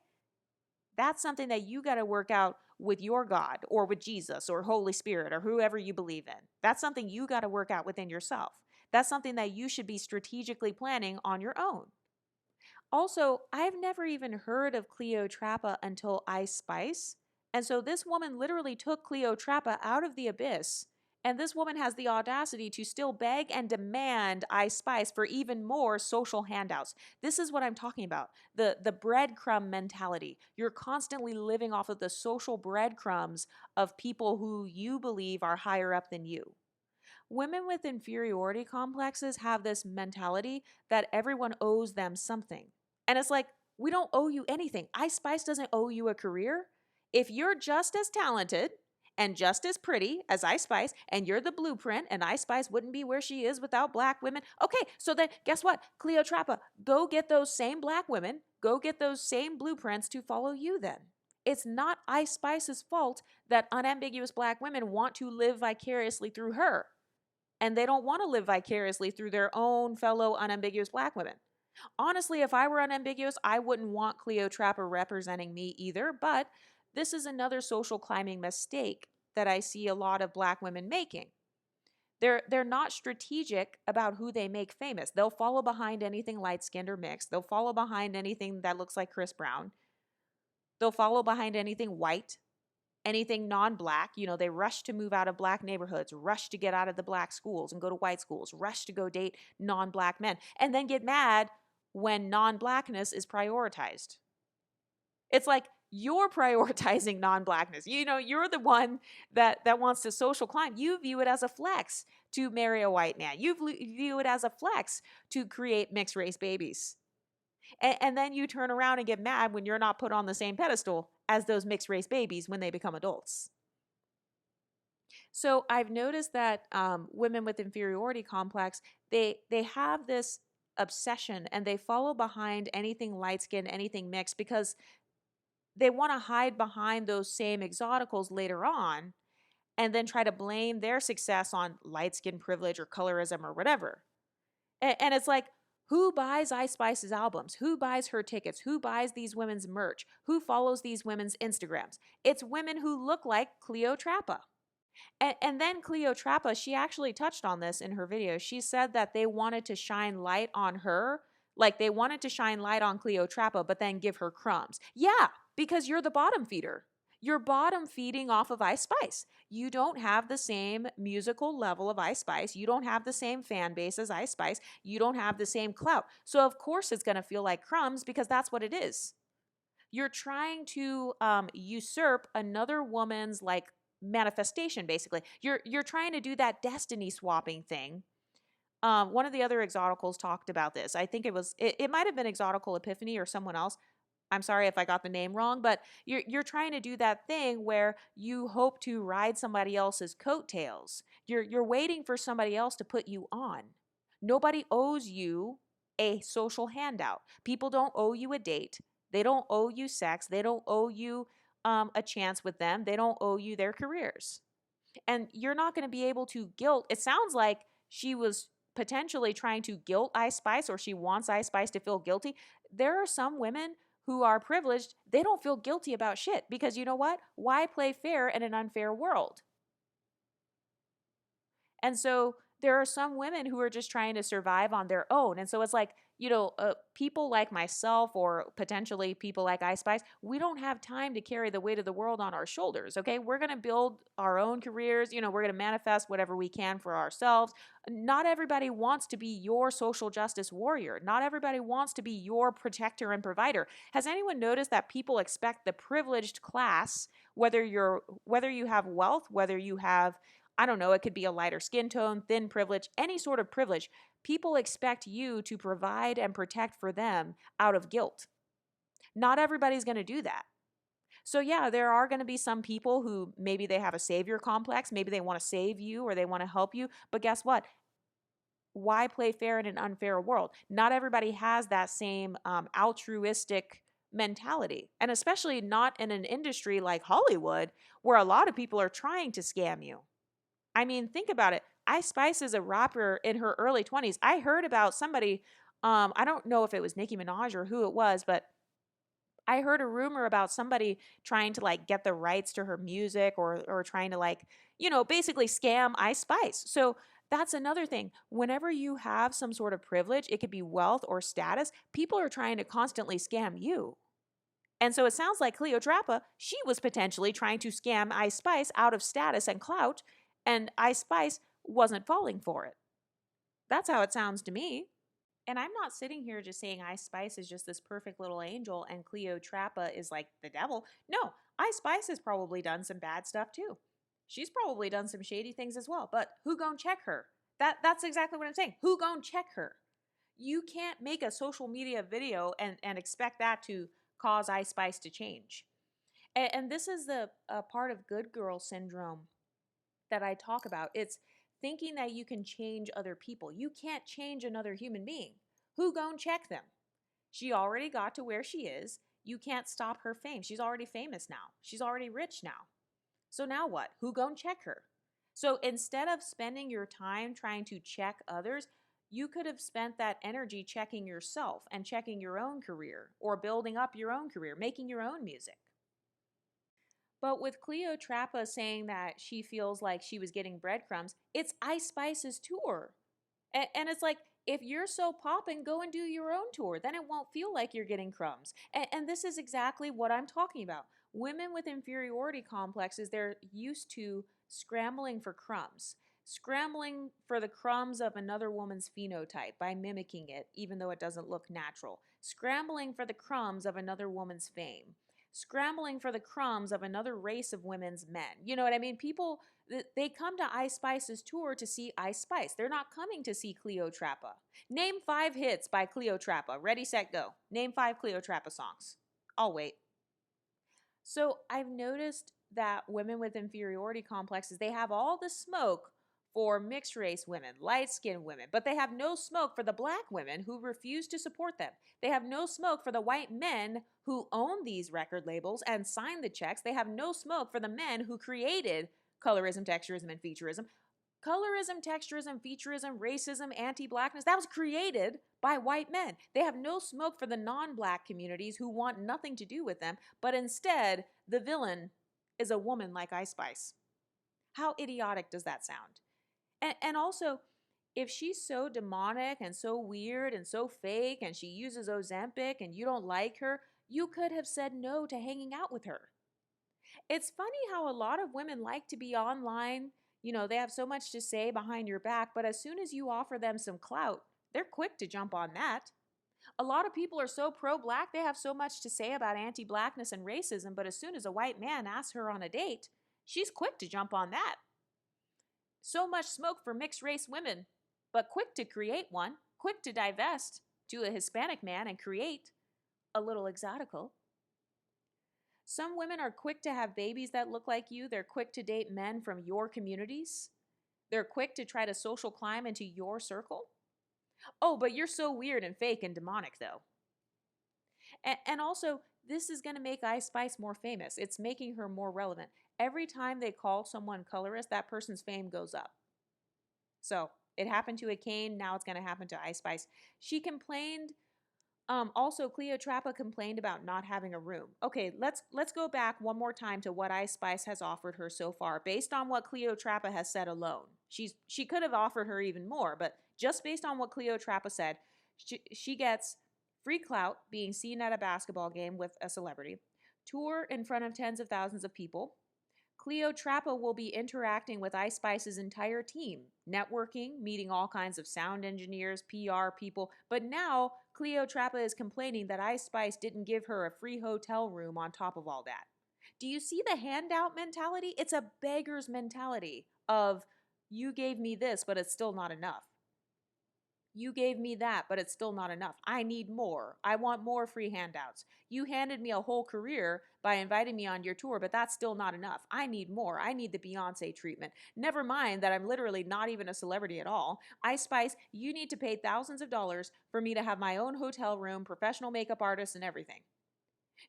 That's something that you got to work out with your God or with Jesus or Holy Spirit or whoever you believe in. That's something you got to work out within yourself. That's something that you should be strategically planning on your own. Also, I've never even heard of Cleo Trappa until Ice Spice. And so this woman literally took Cleo Trappa out of the abyss. And this woman has the audacity to still beg and demand Ice Spice for even more social handouts. This is what I'm talking about. The breadcrumb mentality. You're constantly living off of the social breadcrumbs of people who you believe are higher up than you. Women with inferiority complexes have this mentality that everyone owes them something. And it's like, we don't owe you anything. Ice Spice doesn't owe you a career. If you're just as talented and just as pretty as Ice Spice, and you're the blueprint, and Ice Spice wouldn't be where she is without black women. Okay, so then guess what? Cleo Trappa, go get those same black women, go get those same blueprints to follow you then. It's not Ice Spice's fault that unambiguous black women want to live vicariously through her. And they don't want to live vicariously through their own fellow unambiguous black women. Honestly, if I were unambiguous, I wouldn't want Cleo Trappa representing me either, but this is another social climbing mistake that I see a lot of black women making. They're not strategic about who they make famous. They'll follow behind anything light-skinned or mixed. They'll follow behind anything that looks like Chris Brown. They'll follow behind anything white, anything non-black. They rush to move out of black neighborhoods, rush to get out of the black schools and go to white schools, rush to go date non-black men, and then get mad when non-blackness is prioritized. It's like you're prioritizing non-blackness. You're the one that wants to social climb. You view it as a flex to marry a white man. You view it as a flex to create mixed race babies. And then you turn around and get mad when you're not put on the same pedestal as those mixed race babies when they become adults. So I've noticed that women with inferiority complex, they have this obsession and they follow behind anything light-skinned, anything mixed, because they want to hide behind those same exoticals later on and then try to blame their success on light-skin privilege or colorism or whatever. And it's like, who buys Ice Spice's albums? Who buys her tickets? Who buys these women's merch? Who follows these women's Instagrams? It's women who look like Cleo Trappa. And then Cleo Trappa, she actually touched on this in her video. She said that they wanted to shine light on her, like they wanted to shine light on Cleo Trappa, but then give her crumbs. Yeah, because you're the bottom feeder. You're bottom feeding off of Ice Spice. You don't have the same musical level of Ice Spice. You don't have the same fan base as Ice Spice. You don't have the same clout. So of course it's going to feel like crumbs because that's what it is. You're trying to usurp another woman's like manifestation, basically. You're trying to do that destiny swapping thing. One of the other exoticals talked about this. I think it might have been Exotical Epiphany or someone else. I'm sorry if I got the name wrong, but you're trying to do that thing where you hope to ride somebody else's coattails. You're waiting for somebody else to put you on. Nobody owes you a social handout. People don't owe you a date. They don't owe you sex. They don't owe you a chance with them. They don't owe you their careers. And you're not going to be able to guilt. It sounds like she was potentially trying to guilt Ice Spice, or she wants Ice Spice to feel guilty. There are some women who are privileged. They don't feel guilty about shit because you know what? Why play fair in an unfair world? And so there are some women who are just trying to survive on their own. And so it's like, people like myself or potentially people like Ice Spice, we don't have time to carry the weight of the world on our shoulders. Okay. We're going to build our own careers. We're going to manifest whatever we can for ourselves. Not everybody wants to be your social justice warrior. Not everybody wants to be your protector and provider. Has anyone noticed that people expect the privileged class, whether you have wealth, whether you have, I don't know, it could be a lighter skin tone, thin privilege, any sort of privilege. People expect you to provide and protect for them out of guilt. Not everybody's going to do that. So yeah, there are going to be some people who maybe they have a savior complex, maybe they want to save you or they want to help you, but guess what? Why play fair in an unfair world? Not everybody has that same altruistic mentality, and especially not in an industry like Hollywood where a lot of people are trying to scam you. I mean, think about it. Ice Spice is a rapper in her early 20s. I heard about somebody, I don't know if it was Nicki Minaj or who it was, but I heard a rumor about somebody trying to like get the rights to her music or trying to like, basically scam Ice Spice. So that's another thing. Whenever you have some sort of privilege, it could be wealth or status, people are trying to constantly scam you. And so it sounds like Cleotrapa, she was potentially trying to scam Ice Spice out of status and clout, and Ice Spice wasn't falling for it. That's how it sounds to me. And I'm not sitting here just saying Ice Spice is just this perfect little angel and Cleotrapa is like the devil. No, Ice Spice has probably done some bad stuff too. She's probably done some shady things as well. But who gon' check her? That's exactly what I'm saying. Who gon' check her? You can't make a social media video and expect that to cause Ice Spice to change. And this is the part of good girl syndrome that I talk about. It's thinking that you can change other people. You can't change another human being. Who gon' check them? She already got to where she is. You can't stop her fame. She's already famous now. She's already rich now. So now what? Who gon' check her? So instead of spending your time trying to check others, you could have spent that energy checking yourself and checking your own career or building up your own career, making your own music. But with Cleotrapa saying that she feels like she was getting breadcrumbs, it's Ice Spice's tour. And it's like, if you're so poppin', go and do your own tour. Then it won't feel like you're getting crumbs. And this is exactly what I'm talking about. Women with inferiority complexes, they're used to scrambling for crumbs, scrambling for the crumbs of another woman's phenotype by mimicking it, even though it doesn't look natural, scrambling for the crumbs of another woman's fame, scrambling for the crumbs of another race of women's men. You know what I mean? People, they come to Ice Spice's tour to see Ice Spice. They're not coming to see Cleotrapa. Name 5 hits by Cleotrapa. Ready, set, go. Name 5 Cleotrapa songs. I'll wait. So I've noticed that women with inferiority complexes, they have all the smoke for mixed race women, light-skinned women, but they have no smoke for the black women who refuse to support them. They have no smoke for the white men who own these record labels and sign the checks. They have no smoke for the men who created colorism, texturism, and featureism. Colorism, texturism, featureism, racism, anti-blackness, that was created by white men. They have no smoke for the non-black communities who want nothing to do with them, but instead, the villain is a woman like Ice Spice. How idiotic does that sound? And also, if she's so demonic and so weird and so fake and she uses Ozempic and you don't like her, you could have said no to hanging out with her. It's funny how a lot of women like to be online. They have so much to say behind your back, but as soon as you offer them some clout, they're quick to jump on that. A lot of people are so pro-black, they have so much to say about anti-blackness and racism, but as soon as a white man asks her on a date, she's quick to jump on that. So much smoke for mixed race women, but quick to create one, quick to divest to a Hispanic man and create a little exotical. Some women are quick to have babies that look like you. They're quick to date men from your communities. They're quick to try to social climb into your circle. Oh, but you're so weird and fake and demonic, though. And also, this is going to make Ice Spice more famous. It's making her more relevant. Every time they call someone colorist, that person's fame goes up. So it happened to a Kane. Now it's going to happen to Ice Spice. She complained Also, Cleotrapa complained about not having a room. Okay, let's go back one more time to what Ice Spice has offered her so far, based on what Cleotrapa has said alone. She could have offered her even more, but just based on what Cleotrapa said, she gets free clout being seen at a basketball game with a celebrity, tour in front of tens of thousands of people. Cleotrapa will be interacting with Ice Spice's entire team, networking, meeting all kinds of sound engineers, PR people. But now Cleotrapa is complaining that Ice Spice didn't give her a free hotel room on top of all that. Do you see the handout mentality? It's a beggar's mentality of you gave me this, but it's still not enough. You gave me that, but it's still not enough. I need more. I want more free handouts. You handed me a whole career by inviting me on your tour, but that's still not enough. I need more. I need the Beyonce treatment. Never mind that I'm literally not even a celebrity at all. Ice Spice, you need to pay thousands of dollars for me to have my own hotel room, professional makeup artist, and everything.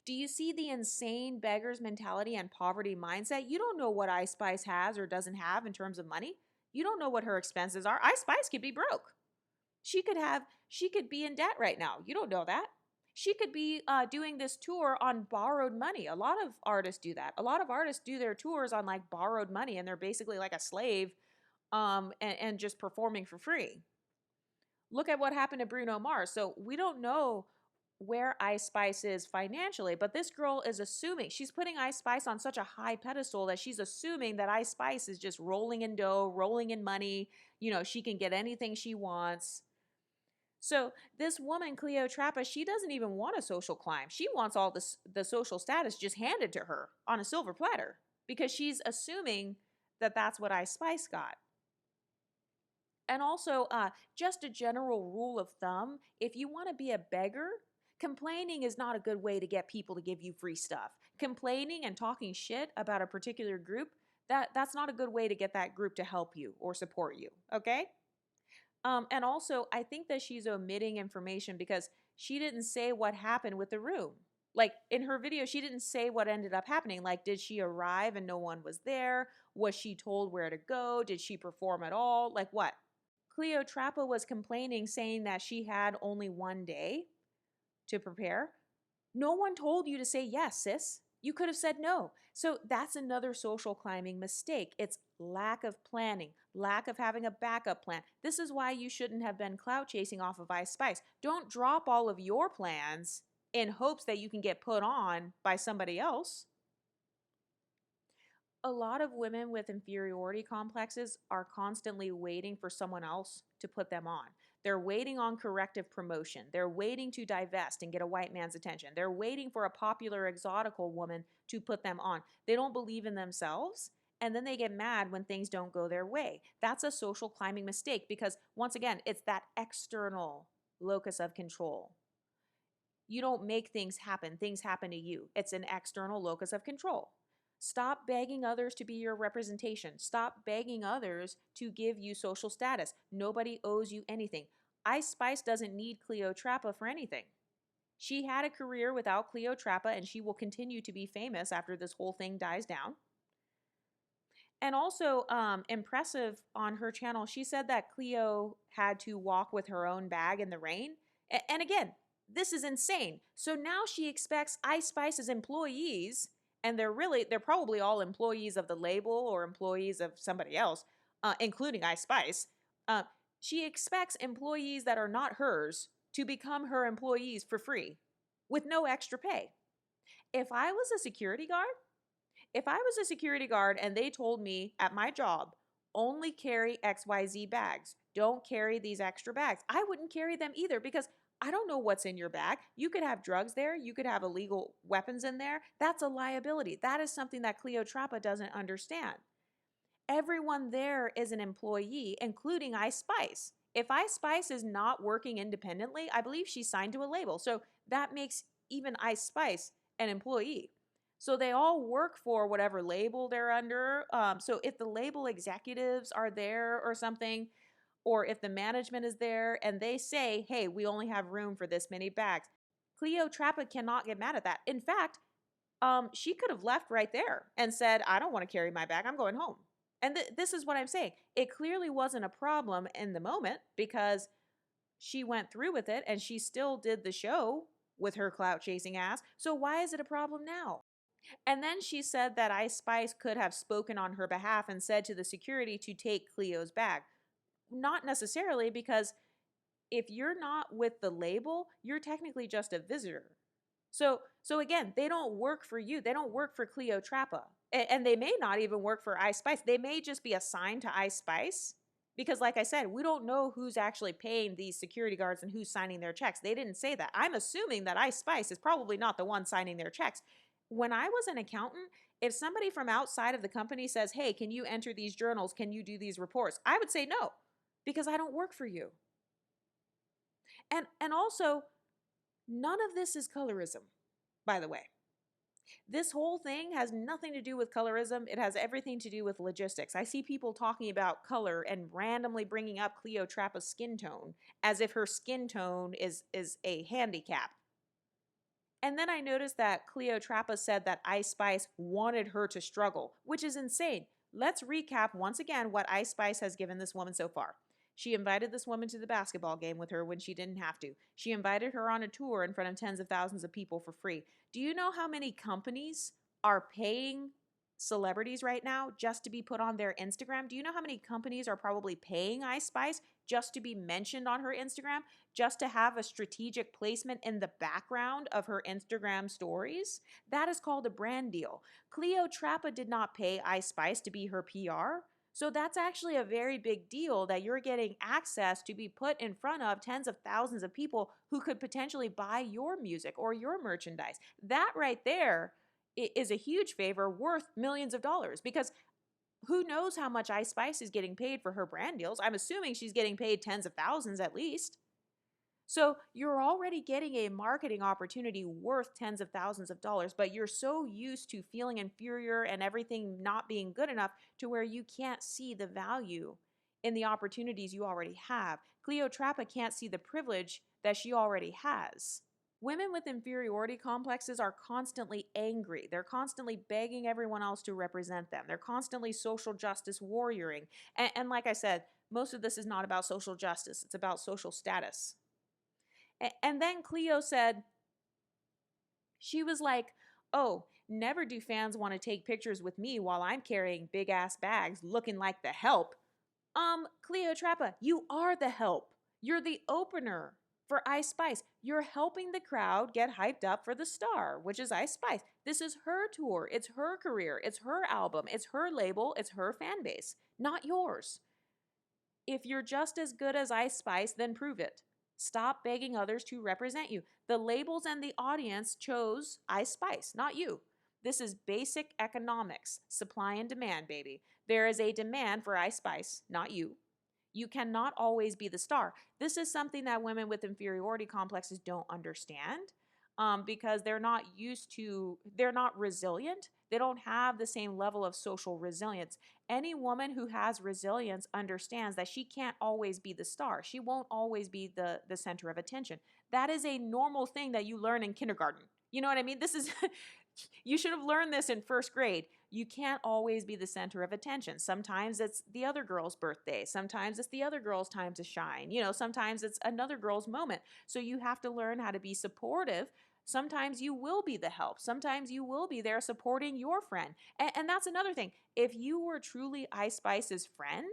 Do you see the insane beggar's mentality and poverty mindset? You don't know what Ice Spice has or doesn't have in terms of money. You don't know what her expenses are. Ice Spice could be broke. She could be in debt right now. You don't know that. She could be doing this tour on borrowed money. A lot of artists do that. A lot of artists do their tours on like borrowed money, and they're basically like a slave, and just performing for free. Look at what happened to Bruno Mars. So we don't know where Ice Spice is financially, but this girl is assuming, she's putting Ice Spice on such a high pedestal that she's assuming that Ice Spice is just rolling in dough, rolling in money. She can get anything she wants. So this woman, Cleotrapa, she doesn't even want a social climb. She wants all the social status just handed to her on a silver platter because she's assuming that that's what Ice Spice got. And also, just a general rule of thumb, if you want to be a beggar, complaining is not a good way to get people to give you free stuff. Complaining and talking shit about a particular group, that's not a good way to get that group to help you or support you, okay? And also, I think that she's omitting information because she didn't say what happened with the room. Like in her video, she didn't say what ended up happening. Like, did she arrive and no one was there? Was she told where to go? Did she perform at all? Like what? Cleotrapa was complaining, saying that she had only one day to prepare. No one told you to say yes, sis. You could have said no. So that's another social climbing mistake. It's lack of planning, lack of having a backup plan. This is why you shouldn't have been clout chasing off of Ice Spice. Don't drop all of your plans in hopes that you can get put on by somebody else. A lot of women with inferiority complexes are constantly waiting for someone else to put them on. They're waiting on corrective promotion. They're waiting to divest and get a white man's attention. They're waiting for a popular exotical woman to put them on. They don't believe in themselves, and then they get mad when things don't go their way. That's a social climbing mistake because, once again, it's that external locus of control. You don't make things happen to you. It's an external locus of control. Stop begging others to be your representation. Stop begging others to give you social status. Nobody owes you anything. Ice Spice doesn't need Cleotrapa for anything. She had a career without Cleotrapa, and she will continue to be famous after this whole thing dies down. And also, impressive on her channel, she said that Cleo had to walk with her own bag in the rain. And again, this is insane. So now she expects Ice Spice's employees, and they're probably all employees of the label or employees of somebody else, including Ice Spice. She expects employees that are not hers to become her employees for free with no extra pay. If I was a security guard and they told me at my job, only carry XYZ bags, don't carry these extra bags, I wouldn't carry them either because I don't know what's in your bag. You could have drugs there. You could have illegal weapons in there. That's a liability. That is something that Cleotrapa doesn't understand. Everyone there is an employee, including Ice Spice. If Ice Spice is not working independently, I believe she's signed to a label. So that makes even Ice Spice an employee. So they all work for whatever label they're under. So if the label executives are there or something, or if the management is there and they say, hey, we only have room for this many bags, Cleotrapa cannot get mad at that. In fact, she could have left right there and said, I don't want to carry my bag. I'm going home. And this is what I'm saying. It clearly wasn't a problem in the moment because she went through with it and she still did the show with her clout chasing ass. So why is it a problem now? And then she said that Ice Spice could have spoken on her behalf and said to the security to take Cleo's bag. Not necessarily, because if you're not with the label, you're technically just a visitor. So again, they don't work for you. They don't work for Cleo Trappa. And they may not even work for Ice Spice. They may just be assigned to Ice Spice because, like I said, we don't know who's actually paying these security guards and who's signing their checks. They didn't say that. I'm assuming that Ice Spice is probably not the one signing their checks. When I was an accountant, if somebody from outside of the company says, hey, can you enter these journals? Can you do these reports? I would say no, because I don't work for you. And also, none of this is colorism, by the way. This whole thing has nothing to do with colorism. It has everything to do with logistics. I see people talking about color and randomly bringing up Cleo Trappa's skin tone as if her skin tone is a handicap. And then I noticed that Cleo Trappa said that Ice Spice wanted her to struggle, which is insane. Let's recap once again what Ice Spice has given this woman so far. She invited this woman to the basketball game with her when she didn't have to. She invited her on a tour in front of tens of thousands of people for free. Do you know how many companies are paying celebrities right now just to be put on their Instagram? Do you know how many companies are probably paying Ice Spice just to be mentioned on her Instagram, just to have a strategic placement in the background of her Instagram stories? That is called a brand deal. Cleo Trappa did not pay Ice Spice to be her PR. So that's actually a very big deal that you're getting access to be put in front of tens of thousands of people who could potentially buy your music or your merchandise. That right there is a huge favor worth millions of dollars, because who knows how much Ice Spice is getting paid for her brand deals. I'm assuming she's getting paid tens of thousands at least. So you're already getting a marketing opportunity worth tens of thousands of dollars, but you're so used to feeling inferior and everything not being good enough to where you can't see the value in the opportunities you already have. Cleo Trappa can't see the privilege that she already has. Women with inferiority complexes are constantly angry. They're constantly begging everyone else to represent them. They're constantly social justice warrioring. And like I said, most of this is not about social justice. It's about social status. And then Cleo said, she was like, oh, never do fans want to take pictures with me while I'm carrying big ass bags looking like the help. Cleo Trappa, you are the help. You're the opener for Ice Spice. You're helping the crowd get hyped up for the star, which is Ice Spice. This is her tour. It's her career. It's her album. It's her label. It's her fan base, not yours. If you're just as good as Ice Spice, then prove it. Stop begging others to represent you. The labels and the audience chose Ice Spice, not you. This is basic economics, supply and demand, baby. There is a demand for Ice Spice, not you. You cannot always be the star. This is something that women with inferiority complexes don't understand, because they're not resilient. They don't have the same level of social resilience. Any woman who has resilience understands that she can't always be the star. She won't always be the center of attention. That is a normal thing that you learn in kindergarten. You know what I mean? This is, you should have learned this in first grade. You can't always be the center of attention. Sometimes it's the other girl's birthday. Sometimes it's the other girl's time to shine. Sometimes it's another girl's moment. So you have to learn how to be supportive. Sometimes you will be the help. Sometimes you will be there supporting your friend. And that's another thing. If you were truly Ice Spice's friend,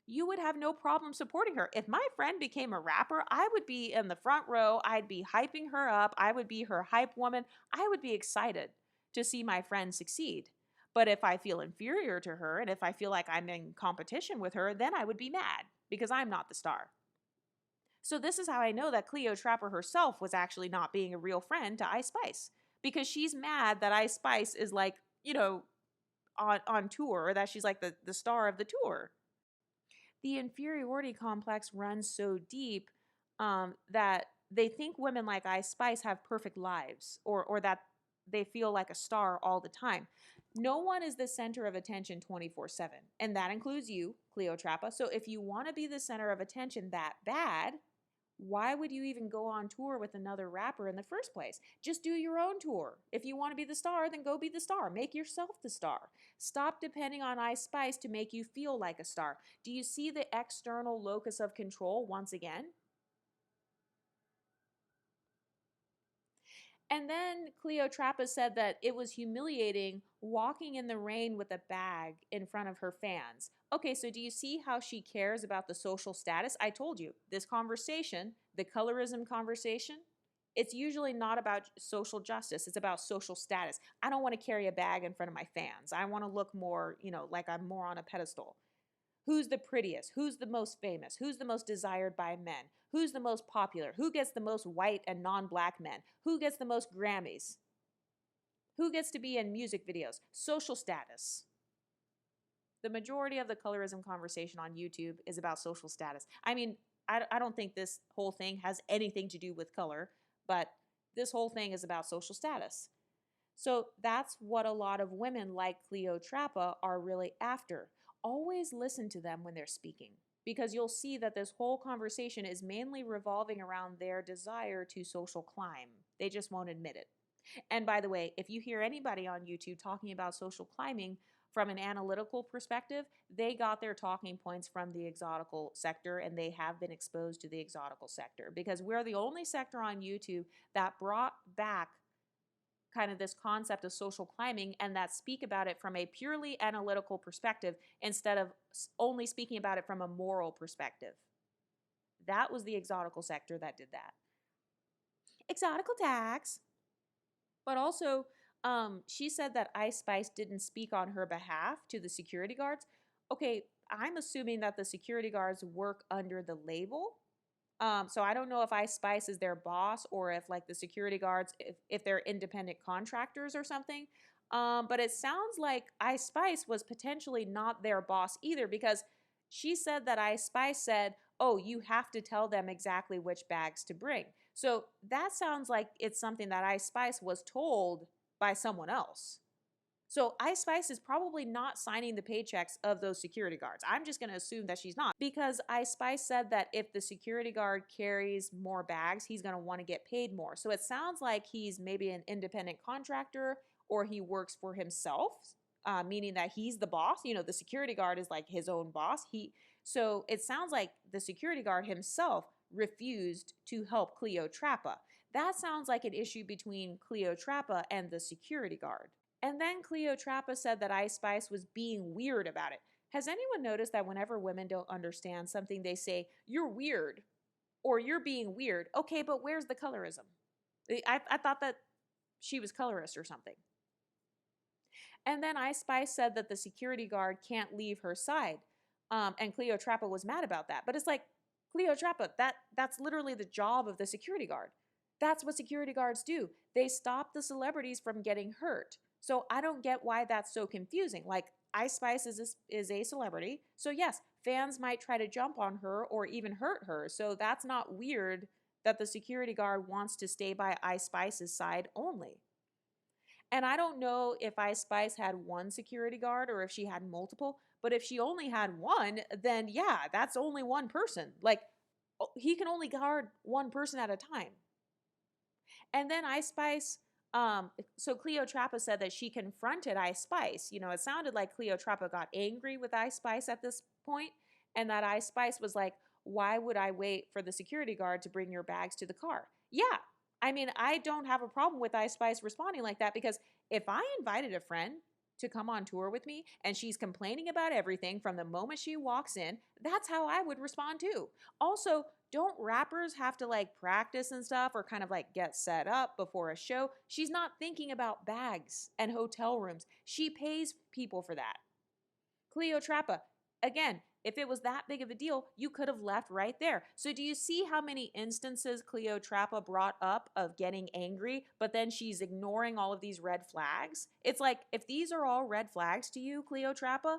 you would have no problem supporting her. If my friend became a rapper, I would be in the front row. I'd be hyping her up. I would be her hype woman. I would be excited to see my friend succeed. But if I feel inferior to her and if I feel like I'm in competition with her, then I would be mad because I'm not the star. So this is how I know that Cleo Trappa herself was actually not being a real friend to Ice Spice, because she's mad that Ice Spice is like, on tour, or that she's like the star of the tour. The inferiority complex runs so deep that they think women like Ice Spice have perfect lives, or that they feel like a star all the time. No one is the center of attention 24/7, and that includes you, Cleo Trappa. So if you want to be the center of attention that bad, why would you even go on tour with another rapper in the first place? Just do your own tour. If you want to be the star, then go be the star. Make yourself the star. Stop depending on Ice Spice to make you feel like a star. Do you see the external locus of control once again? And then Cleotrapa said that it was humiliating walking in the rain with a bag in front of her fans. Okay, so do you see how she cares about the social status? I told you, this conversation, the colorism conversation, it's usually not about social justice. It's about social status. I don't want to carry a bag in front of my fans. I want to look more, like I'm more on a pedestal. Who's the prettiest? Who's the most famous? Who's the most desired by men? Who's the most popular? Who gets the most white and non-black men? Who gets the most Grammys? Who gets to be in music videos? Social status. The majority of the colorism conversation on YouTube is about social status. I mean, I don't think this whole thing has anything to do with color, but this whole thing is about social status. So that's what a lot of women like Cleotrapa are really after. Always listen to them when they're speaking, because you'll see that this whole conversation is mainly revolving around their desire to social climb. They just won't admit it. And by the way, if you hear anybody on YouTube talking about social climbing from an analytical perspective, they got their talking points from the exotical sector, and they have been exposed to the exotical sector, because we're the only sector on YouTube that brought back kind of this concept of social climbing and that speak about it from a purely analytical perspective instead of only speaking about it from a moral perspective. That was the exotical sector that did that. Exotical tax. But also, she said that Ice Spice didn't speak on her behalf to the security guards. Okay, I'm assuming that the security guards work under the label. So I don't know if Ice Spice is their boss or if like the security guards, if they're independent contractors or something. But it sounds like Ice Spice was potentially not their boss either, because she said that Ice Spice said, oh, you have to tell them exactly which bags to bring. So that sounds like it's something that Ice Spice was told by someone else. So Ice Spice is probably not signing the paychecks of those security guards. I'm just going to assume that she's not, because Ice Spice said that if the security guard carries more bags, he's going to want to get paid more. So it sounds like he's maybe an independent contractor, or he works for himself, meaning that he's the boss. The security guard is like his own boss. So it sounds like the security guard himself refused to help Cleotrapa. That sounds like an issue between Cleotrapa and the security guard. And then Cleotrapa said that Ice Spice was being weird about it. Has anyone noticed that whenever women don't understand something, they say, you're weird, or you're being weird? Okay, but where's the colorism? I thought that she was colorist or something. And then Ice Spice said that the security guard can't leave her side. And Cleotrapa was mad about that. But it's like, Cleotrapa, that's literally the job of the security guard. That's what security guards do. They stop the celebrities from getting hurt. So I don't get why that's so confusing. Like, Ice Spice is a celebrity. So yes, fans might try to jump on her or even hurt her. So that's not weird that the security guard wants to stay by Ice Spice's side only. And I don't know if Ice Spice had one security guard or if she had multiple, but if she only had one, then yeah, that's only one person. Like, he can only guard one person at a time. And then Ice Spice, so Cleotrapa said that she confronted Ice Spice. It sounded like Cleotrapa got angry with Ice Spice at this point, and that Ice Spice was like, why would I wait for the security guard to bring your bags to the car? Yeah, I mean, I don't have a problem with Ice Spice responding like that, because if I invited a friend to come on tour with me and she's complaining about everything from the moment she walks in, that's how I would respond too. Also, don't rappers have to like practice and stuff or kind of like get set up before a show? She's not thinking about bags and hotel rooms. She pays people for that. Cleotrapa, again, if it was that big of a deal, you could have left right there. So do you see how many instances Cleotrapa brought up of getting angry, but then she's ignoring all of these red flags? It's like, if these are all red flags to you, Cleotrapa,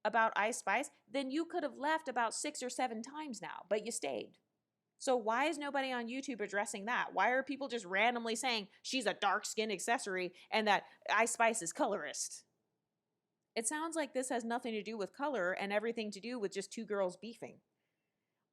about Ice Spice, then you could have left about 6 or 7 times now, but you stayed. So why is nobody on YouTube addressing that? Why are people just randomly saying she's a dark-skinned accessory and that Ice Spice is colorist? It sounds like this has nothing to do with color and everything to do with just two girls beefing,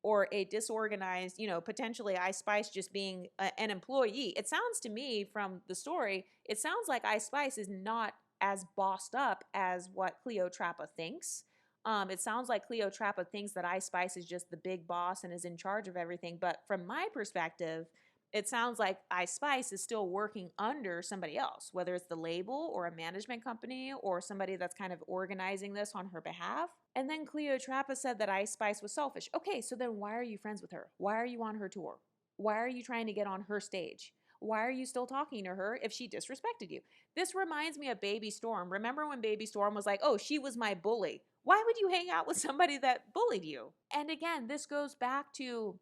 or a disorganized, potentially Ice Spice just being an employee. It sounds to me from the story, it sounds like Ice Spice is not as bossed up as what Cleotrapa thinks. It sounds like Cleotrapa thinks that Ice Spice is just the big boss and is in charge of everything. But from my perspective, It sounds like Ice Spice is still working under somebody else, whether it's the label or a management company or somebody that's kind of organizing this on her behalf. And then Cleotrapa said that Ice Spice was selfish. Okay, so then why are you friends with her? Why are you on her tour? Why are you trying to get on her stage? Why are you still talking to her if she disrespected you? This reminds me of Baby Storm. Remember when Baby Storm was like, oh, she was my bully? Why would you hang out with somebody that bullied you? And again, this goes back to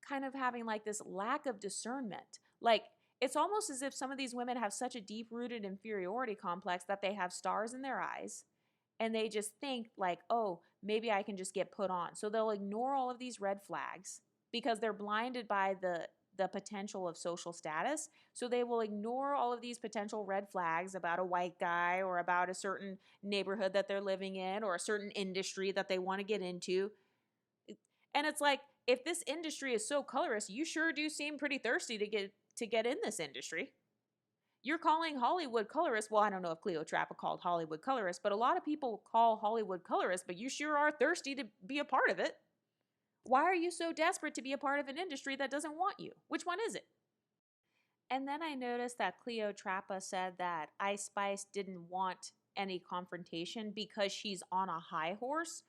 kind of having like this lack of discernment. Like, it's almost as if some of these women have such a deep rooted inferiority complex that they have stars in their eyes and they just think like, oh, maybe I can just get put on. So they'll ignore all of these red flags because they're blinded by the potential of social status. So they will ignore all of these potential red flags about a white guy or about a certain neighborhood that they're living in or a certain industry that they want to get into. And it's like, if this industry is so colorist, you sure do seem pretty thirsty to get in this industry. You're calling Hollywood colorist. Well, I don't know if Cleotrapa called Hollywood colorist, but a lot of people call Hollywood colorist, but you sure are thirsty to be a part of it. Why are you so desperate to be a part of an industry that doesn't want you? Which one is it? And then I noticed that Cleotrapa said that Ice Spice didn't want any confrontation because she's on a high horse.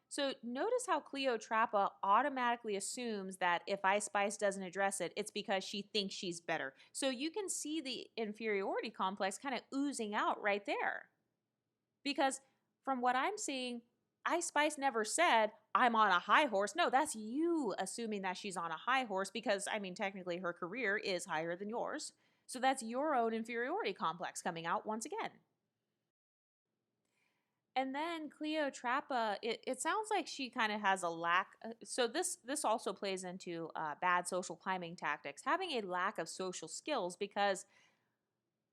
So notice how Cleotrapa automatically assumes that if Ice Spice doesn't address it, it's because she thinks she's better. So you can see the inferiority complex kind of oozing out right there. Because from what I'm seeing, Ice Spice never said, I'm on a high horse. No, that's you assuming that she's on a high horse because, I mean, technically her career is higher than yours. So that's your own inferiority complex coming out once again. And then Cleotrapa, it sounds like she kind of has a lack. So this also plays into bad social climbing tactics, having a lack of social skills because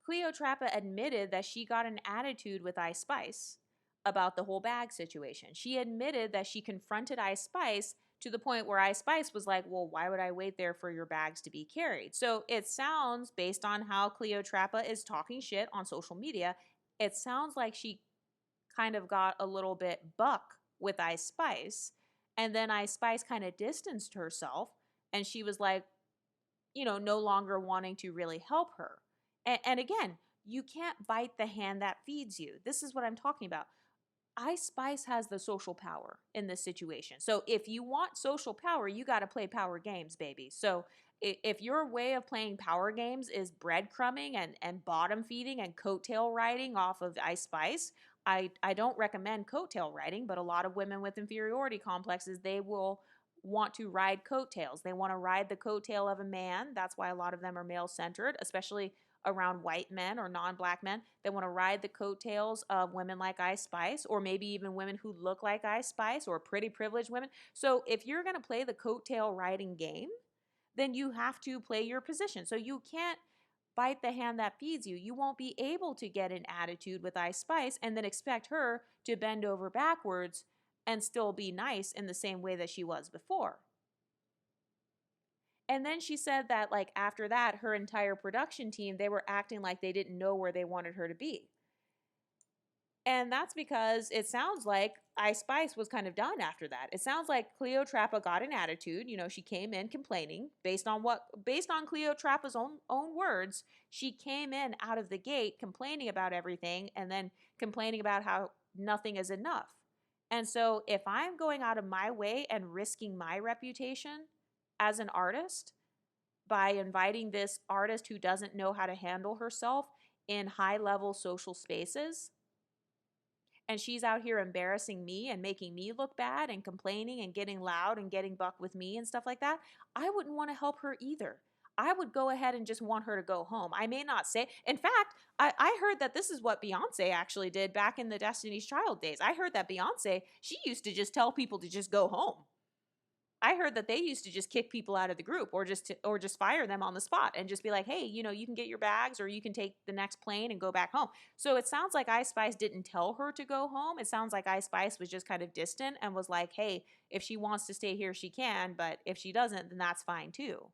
Cleotrapa admitted that she got an attitude with Ice Spice about the whole bag situation. She admitted that she confronted Ice Spice to the point where Ice Spice was like, well, why would I wait there for your bags to be carried? So it sounds, based on how Cleotrapa is talking shit on social media, it sounds like she kind of got a little bit buck with Ice Spice. And then Ice Spice kind of distanced herself and she was like, no longer wanting to really help her. And again, you can't bite the hand that feeds you. This is what I'm talking about. Ice Spice has the social power in this situation. So if you want social power, you got to play power games, baby. So if your way of playing power games is breadcrumbing and bottom feeding and coattail riding off of Ice Spice, I don't recommend coattail riding, but a lot of women with inferiority complexes, they will want to ride coattails. They want to ride the coattail of a man. That's why a lot of them are male-centered, especially around white men or non-black men. They want to ride the coattails of women like Ice Spice, or maybe even women who look like Ice Spice, or pretty privileged women. So if you're going to play the coattail riding game, then you have to play your position. So you can't bite the hand that feeds you. You won't be able to get an attitude with Ice Spice and then expect her to bend over backwards and still be nice in the same way that she was before. And then she said that like after that, her entire production team, they were acting like they didn't know where they wanted her to be. And that's because it sounds like Ice Spice was kind of done after that. It sounds like Cleotrapa got an attitude. She came in complaining based on Cleotrapa's own words. She came in out of the gate complaining about everything and then complaining about how nothing is enough. And so if I'm going out of my way and risking my reputation as an artist by inviting this artist who doesn't know how to handle herself in high-level social spaces, and she's out here embarrassing me and making me look bad and complaining and getting loud and getting buck with me and stuff like that, I wouldn't want to help her either. I would go ahead and just want her to go home. I may not say, in fact, I heard that this is what Beyonce actually did back in the Destiny's Child days. I heard that Beyonce, she used to just tell people to just go home. I heard that they used to just kick people out of the group or just fire them on the spot and just be like, hey, you can get your bags or you can take the next plane and go back home. So it sounds like Ice Spice didn't tell her to go home. It sounds like Ice Spice was just kind of distant and was like, hey, if she wants to stay here, she can. But if she doesn't, then that's fine too.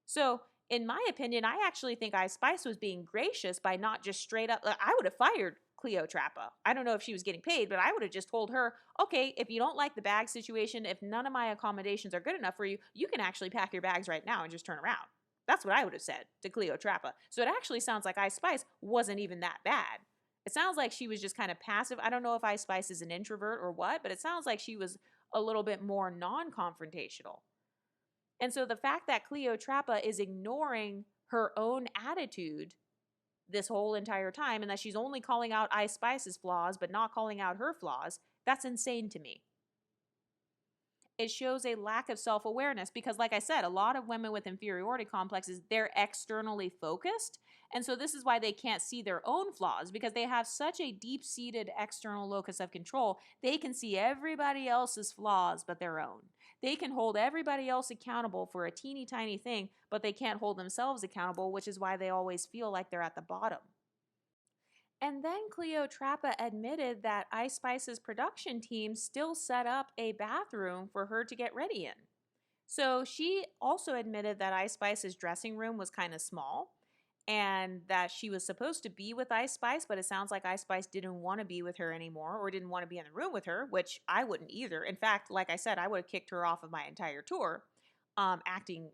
So in my opinion, I actually think Ice Spice was being gracious by not just straight up, I would have fired Cleotrapa. I don't know if she was getting paid, but I would have just told her, okay, if you don't like the bag situation, if none of my accommodations are good enough for you, you can actually pack your bags right now and just turn around. That's what I would have said to Cleotrapa. So it actually sounds like Ice Spice wasn't even that bad. It sounds like she was just kind of passive. I don't know if Ice Spice is an introvert or what, but it sounds like she was a little bit more non-confrontational. And so the fact that Cleotrapa is ignoring her own attitude this whole entire time and that she's only calling out Ice Spice's flaws but not calling out her flaws, that's insane to me. It shows a lack of self-awareness because, like I said, a lot of women with inferiority complexes, they're externally focused. And so this is why they can't see their own flaws, because they have such a deep-seated external locus of control. They can see everybody else's flaws but their own. They can hold everybody else accountable for a teeny tiny thing, but they can't hold themselves accountable, which is why they always feel like they're at the bottom. And then Cleotrapa admitted that Ice Spice's production team still set up a bathroom for her to get ready in. So she also admitted that Ice Spice's dressing room was kind of small and that she was supposed to be with Ice Spice, but it sounds like Ice Spice didn't want to be with her anymore or didn't want to be in the room with her, which I wouldn't either. In fact, like I said, I would have kicked her off of my entire tour, acting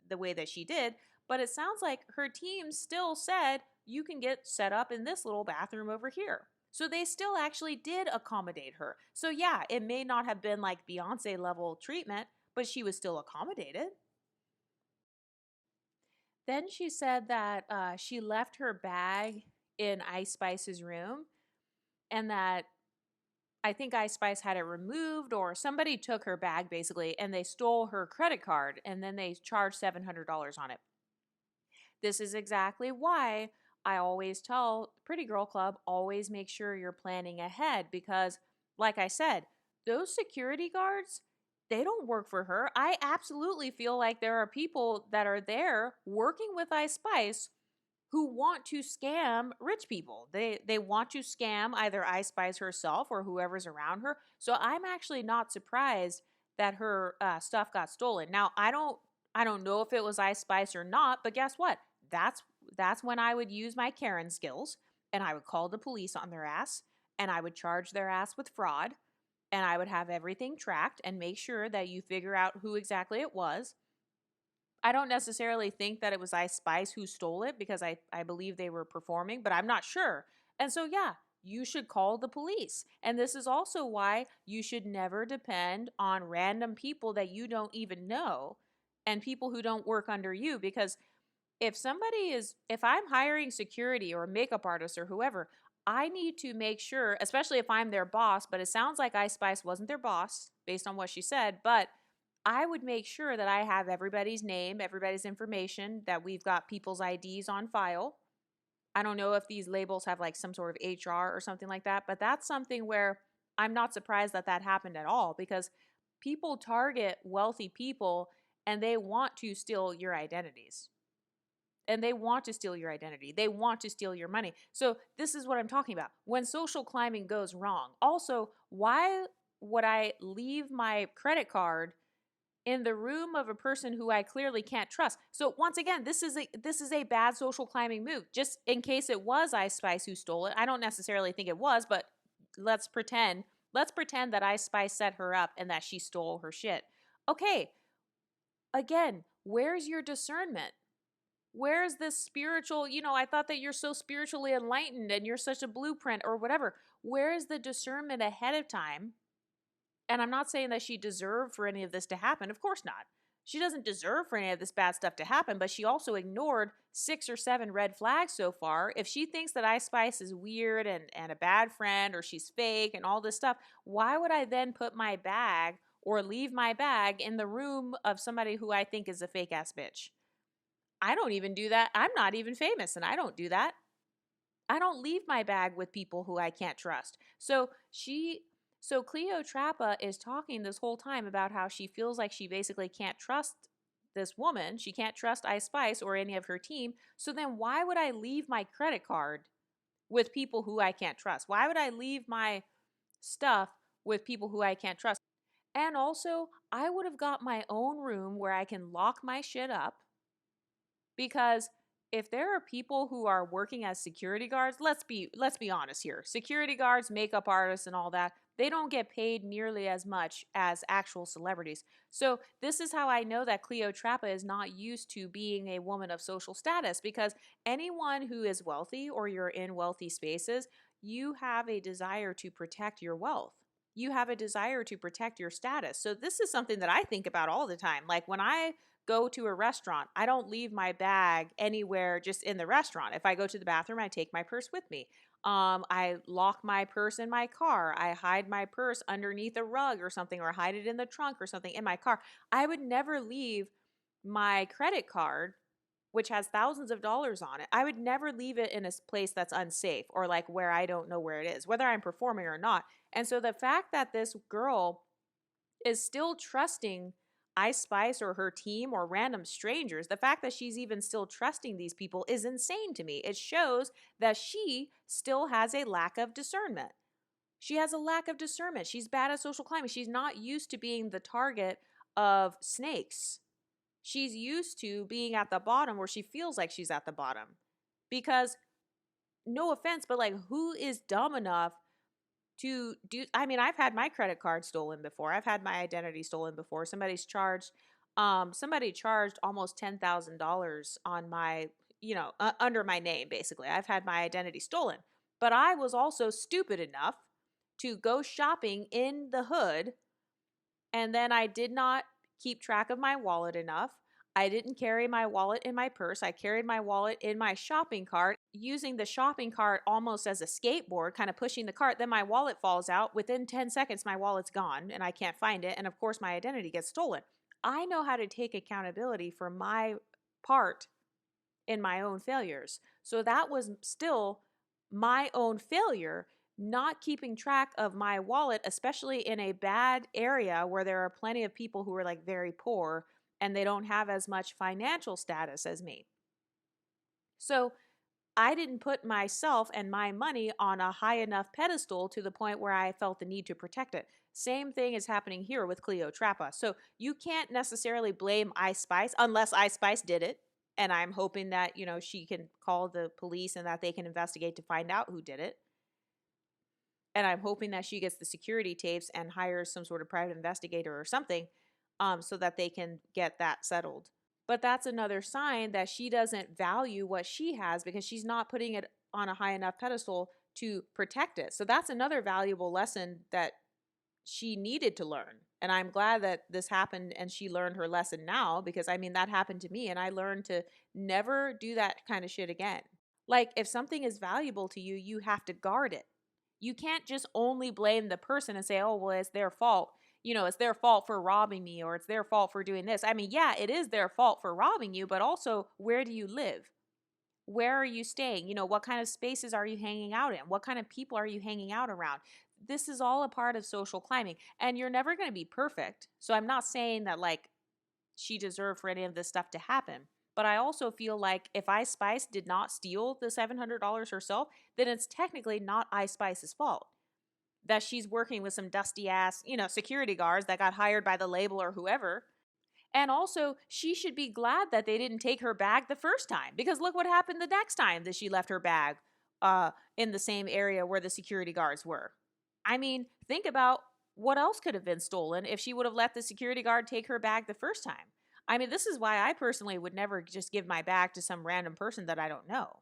the way that she did. But it sounds like her team still said, you can get set up in this little bathroom over here. So they still actually did accommodate her. So yeah, it may not have been like Beyonce level treatment, but she was still accommodated. Then she said that she left her bag in Ice Spice's room and that I think Ice Spice had it removed or somebody took her bag basically and they stole her credit card and then they charged $700 on it. This is exactly why I always tell Pretty Girl Club, always make sure you're planning ahead because, like I said, those security guards, they don't work for her. I absolutely feel like there are people that are there working with Ice Spice who want to scam rich people. They want to scam either Ice Spice herself or whoever's around her. So I'm actually not surprised that her stuff got stolen. Now I don't know if it was Ice Spice or not, but guess what? That's when I would use my Karen skills and I would call the police on their ass and I would charge their ass with fraud and I would have everything tracked and make sure that you figure out who exactly it was. I don't necessarily think that it was Ice Spice who stole it because I believe they were performing, but I'm not sure. And so, yeah, you should call the police. And this is also why you should never depend on random people that you don't even know and people who don't work under you because if I'm hiring security or a makeup artist or whoever, I need to make sure, especially if I'm their boss, but it sounds like Ice Spice wasn't their boss based on what she said, but I would make sure that I have everybody's name, everybody's information, that we've got people's IDs on file. I don't know if these labels have like some sort of HR or something like that, but that's something where I'm not surprised that that happened at all because people target wealthy people and they want to steal your identities and they want to steal your identity. They want to steal your money. So this is what I'm talking about. When social climbing goes wrong. Also, why would I leave my credit card in the room of a person who I clearly can't trust? So once again, this is a bad social climbing move. Just in case it was Ice Spice who stole it. I don't necessarily think it was, but let's pretend. Let's pretend that Ice Spice set her up and that she stole her shit. Okay. Again, where's your discernment? Where's this spiritual, I thought that you're so spiritually enlightened and you're such a blueprint or whatever. Where is the discernment ahead of time? And I'm not saying that she deserved for any of this to happen. Of course not. She doesn't deserve for any of this bad stuff to happen, but she also ignored 6 or 7 red flags so far. If she thinks that Ice Spice is weird and a bad friend or she's fake and all this stuff, why would I then put my bag or leave my bag in the room of somebody who I think is a fake ass bitch? I don't even do that. I'm not even famous and I don't do that. I don't leave my bag with people who I can't trust. So Cleotrapa is talking this whole time about how she feels like she basically can't trust this woman. She can't trust Ice Spice or any of her team. So then why would I leave my credit card with people who I can't trust? Why would I leave my stuff with people who I can't trust? And also, I would have got my own room where I can lock my shit up because if there are people who are working as security guards, let's be honest here. Security guards, makeup artists and all that, they don't get paid nearly as much as actual celebrities. So, this is how I know that Cleotrapa is not used to being a woman of social status, because anyone who is wealthy or you're in wealthy spaces, you have a desire to protect your wealth. You have a desire to protect your status. So, this is something that I think about all the time. Like when I go to a restaurant, I don't leave my bag anywhere just in the restaurant. If I go to the bathroom, I take my purse with me. I lock my purse in my car. I hide my purse underneath a rug or something, or hide it in the trunk or something in my car. I would never leave my credit card, which has thousands of dollars on it. I would never leave it in a place that's unsafe, or like where I don't know where it is, whether I'm performing or not. And so the fact that this girl is still trusting Ice Spice or her team or random strangers, the fact that she's even still trusting these people is insane to me. It shows that she still has a lack of discernment. She has a lack of discernment. She's bad at social climbing. She's not used to being the target of snakes. She's used to being at the bottom where she feels like she's at the bottom. Because, no offense, but like, who is dumb enough to do? I mean, I've had my credit card stolen before. I've had my identity stolen before. Somebody charged almost $10,000 on my, under my name, basically. I've had my identity stolen. But I was also stupid enough to go shopping in the hood, and then I did not keep track of my wallet enough. I didn't carry my wallet in my purse. I carried my wallet in my shopping cart, using the shopping cart almost as a skateboard, kind of pushing the cart. Then my wallet falls out. Within 10 seconds, my wallet's gone and I can't find it. And of course, my identity gets stolen. I know how to take accountability for my part in my own failures. So that was still my own failure, not keeping track of my wallet, especially in a bad area where there are plenty of people who are like very poor and they don't have as much financial status as me. So I didn't put myself and my money on a high enough pedestal to the point where I felt the need to protect it. Same thing is happening here with Cleotrapa. So you can't necessarily blame Ice Spice unless Ice Spice did it. And I'm hoping that, she can call the police and that they can investigate to find out who did it. And I'm hoping that she gets the security tapes and hires some sort of private investigator or something, so that they can get that settled. But that's another sign that she doesn't value what she has because she's not putting it on a high enough pedestal to protect it. So that's another valuable lesson that she needed to learn. And I'm glad that this happened and she learned her lesson now, because I mean, that happened to me and I learned to never do that kind of shit again. Like, if something is valuable to you, you have to guard it. You can't just only blame the person and say, oh, well, it's their fault. It's their fault for robbing me, or it's their fault for doing this. I mean, yeah, it is their fault for robbing you, but also, where do you live? Where are you staying? What kind of spaces are you hanging out in? What kind of people are you hanging out around? This is all a part of social climbing, and you're never going to be perfect. So I'm not saying that like she deserved for any of this stuff to happen. But I also feel like if Ice Spice did not steal the $700 herself, then it's technically not Ice Spice's fault that she's working with some dusty ass, security guards that got hired by the label or whoever. And also, she should be glad that they didn't take her bag the first time, because look what happened the next time that she left her bag in the same area where the security guards were. I mean, think about what else could have been stolen if she would have let the security guard take her bag the first time. I mean, this is why I personally would never just give my bag to some random person that I don't know.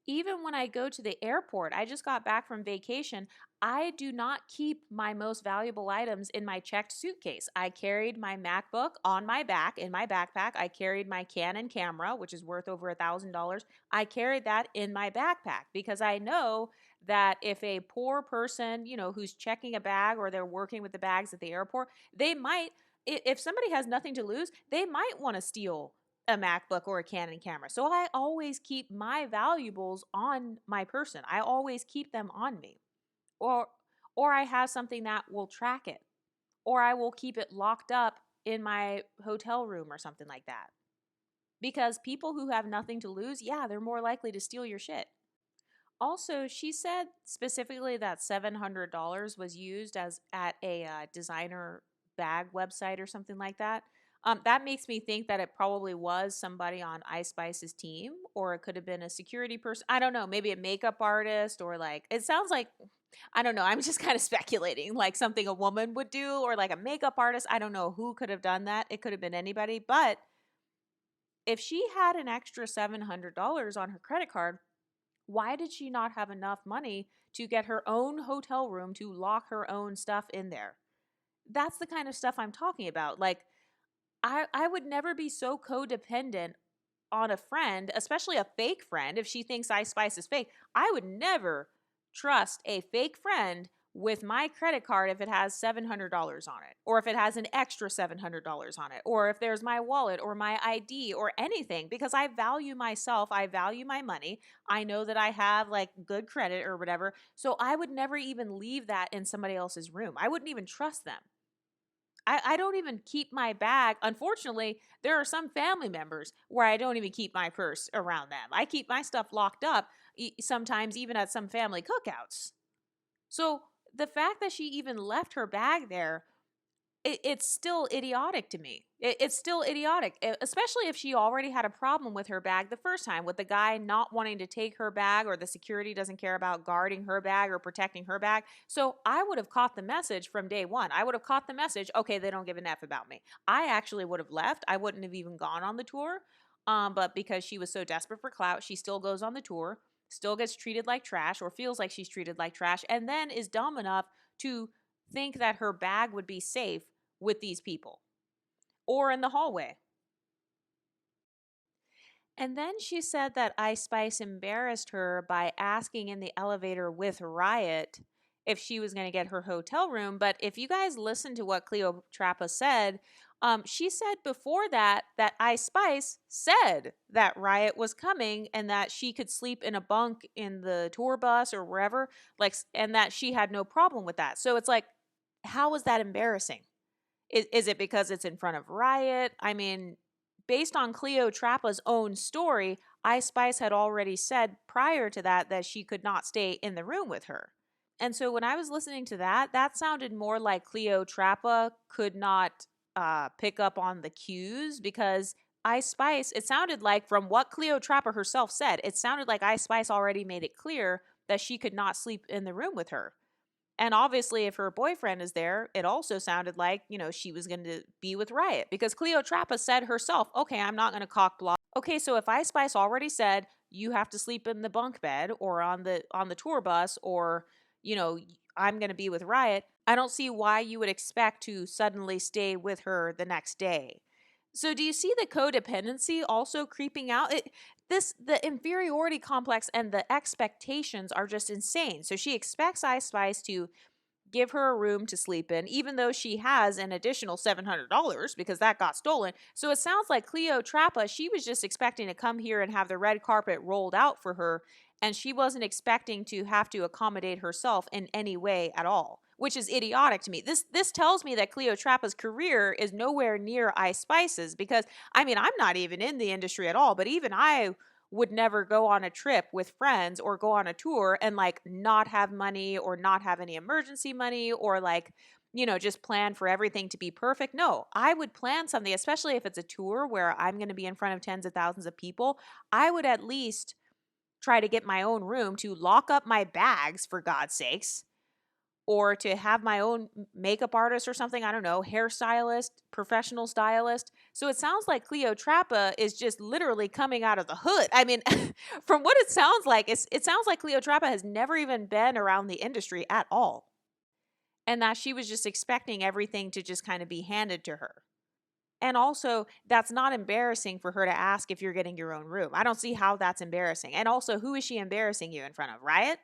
Even when I go to the airport, I just got back from vacation. I do not keep my most valuable items in my checked suitcase. I carried my MacBook on my back in my backpack. I carried my Canon camera, which is worth over $1,000. I carried that in my backpack because I know that if a poor person, who's checking a bag or they're working with the bags at the airport, they might, if somebody has nothing to lose, they might want to steal a MacBook or a Canon camera. So I always keep my valuables on my person. I always keep them on me. Or I have something that will track it. Or I will keep it locked up in my hotel room or something like that. Because people who have nothing to lose, yeah, they're more likely to steal your shit. Also, she said specifically that $700 was used as at a designer bag website or something like that. That makes me think that it probably was somebody on Ice Spice's team, or it could have been a security person. I don't know, maybe a makeup artist, or like, it sounds like, I don't know. I'm just kind of speculating, like something a woman would do, or like a makeup artist. I don't know who could have done that. It could have been anybody. But if she had an extra $700 on her credit card, why did she not have enough money to get her own hotel room to lock her own stuff in there? That's the kind of stuff I'm talking about. Like, I would never be so codependent on a friend, especially a fake friend, if she thinks Ice Spice is fake. I would never trust a fake friend with my credit card if it has $700 on it, or if it has an extra $700 on it, or if there's my wallet or my ID or anything, because I value myself. I value my money. I know that I have like good credit or whatever. So I would never even leave that in somebody else's room. I wouldn't even trust them. I don't even keep my bag. Unfortunately, there are some family members where I don't even keep my purse around them. I keep my stuff locked up, sometimes even at some family cookouts. So the fact that she even left her bag there, it's still idiotic to me. It's still idiotic, especially if she already had a problem with her bag the first time, with the guy not wanting to take her bag, or the security doesn't care about guarding her bag or protecting her bag. So I would have caught the message from day one. I would have caught the message, okay, they don't give an F about me. I actually would have left. I wouldn't have even gone on the tour. But because she was so desperate for clout, she still goes on the tour, still gets treated like trash, or feels like she's treated like trash, and then is dumb enough to think that her bag would be safe with these people or in the hallway. And then she said that Ice Spice embarrassed her by asking in the elevator with Riot if she was going to get her hotel room. But if you guys listen to what Cleopatra said, she said before that Ice Spice said that Riot was coming and that she could sleep in a bunk in the tour bus or wherever, like, and that she had no problem with that. So it's like, how was that embarrassing? Is it because it's in front of Riot? I mean, based on Cleopatra's own story, Ice Spice had already said prior to that she could not stay in the room with her. And so when I was listening to that, that sounded more like Cleopatra could not pick up on the cues, because Ice Spice, it sounded like, from what Cleopatra herself said, it sounded like Ice Spice already made it clear that she could not sleep in the room with her. And obviously, if her boyfriend is there, it also sounded like, she was going to be with Riot, because Cleopatra said herself, okay, I'm not going to cock block. Okay, so if Ice Spice already said you have to sleep in the bunk bed or on the tour bus, or, you know, I'm going to be with Riot, I don't see why you would expect to suddenly stay with her the next day. So do you see the codependency also creeping out? The inferiority complex and the expectations are just insane. So she expects Ice Spice to give her a room to sleep in, even though she has an additional $700 because that got stolen. So it sounds like Cleopatra, she was just expecting to come here and have the red carpet rolled out for her, and she wasn't expecting to have to accommodate herself in any way at all, which is idiotic to me. This tells me that Cleopatra's career is nowhere near Ice Spice's, because I mean, I'm not even in the industry at all, but even I would never go on a trip with friends or go on a tour and like not have money or not have any emergency money, or like, just plan for everything to be perfect. No, I would plan something, especially if it's a tour where I'm going to be in front of tens of thousands of people. I would at least try to get my own room, to lock up my bags, for God's sakes, or to have my own makeup artist or something, I don't know, hairstylist, professional stylist. So it sounds like Cleopatra is just literally coming out of the hood. I mean, from what it sounds like, it sounds like Cleopatra has never even been around the industry at all, and that she was just expecting everything to just kind of be handed to her. And also, that's not embarrassing for her to ask if you're getting your own room. I don't see how that's embarrassing. And also, who is she embarrassing you in front of? Riot?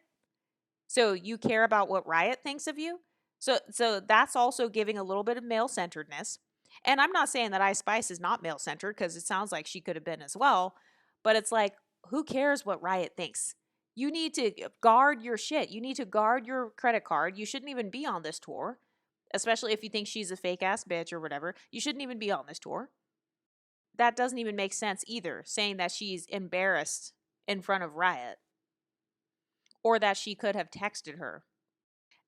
So you care about what Riot thinks of you? So that's also giving a little bit of male-centeredness. And I'm not saying that Ice Spice is not male-centered, because it sounds like she could have been as well. But it's like, who cares what Riot thinks? You need to guard your shit. You need to guard your credit card. You shouldn't even be on this tour, especially if you think she's a fake-ass bitch or whatever. You shouldn't even be on this tour. That doesn't even make sense either, saying that she's embarrassed in front of Riot, or that she could have texted her.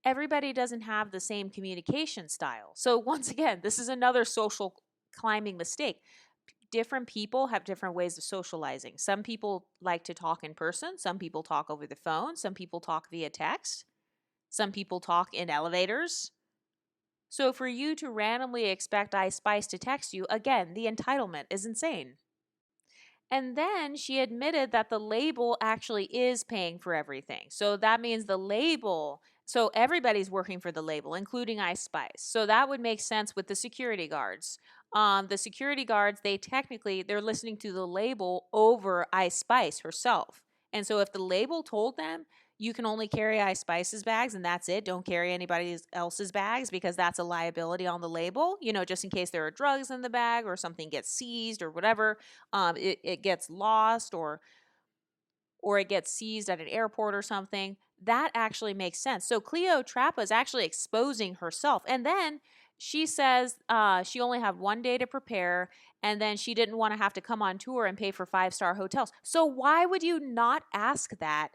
Everybody doesn't have the same communication style. So once again, this is another social climbing mistake. Different people have different ways of socializing. Some people like to talk in person. Some people talk over the phone. Some people talk via text. Some people talk in elevators. So for you to randomly expect Ice Spice to text you, again, the entitlement is insane. And then she admitted that the label actually is paying for everything. So that means the label, so everybody's working for the label, including Ice Spice. So that would make sense with the security guards. The security guards, they're listening to the label over Ice Spice herself. And so if the label told them, you can only carry Ice Spice's bags and that's it, don't carry anybody else's bags because that's a liability on the label, just in case there are drugs in the bag or something gets seized or whatever, it gets lost or it gets seized at an airport or something. That actually makes sense. So Cleo Trappa is actually exposing herself. And then she says she only had 1 day to prepare, and then she didn't want to have to come on tour and pay for 5-star hotels. So why would you not ask that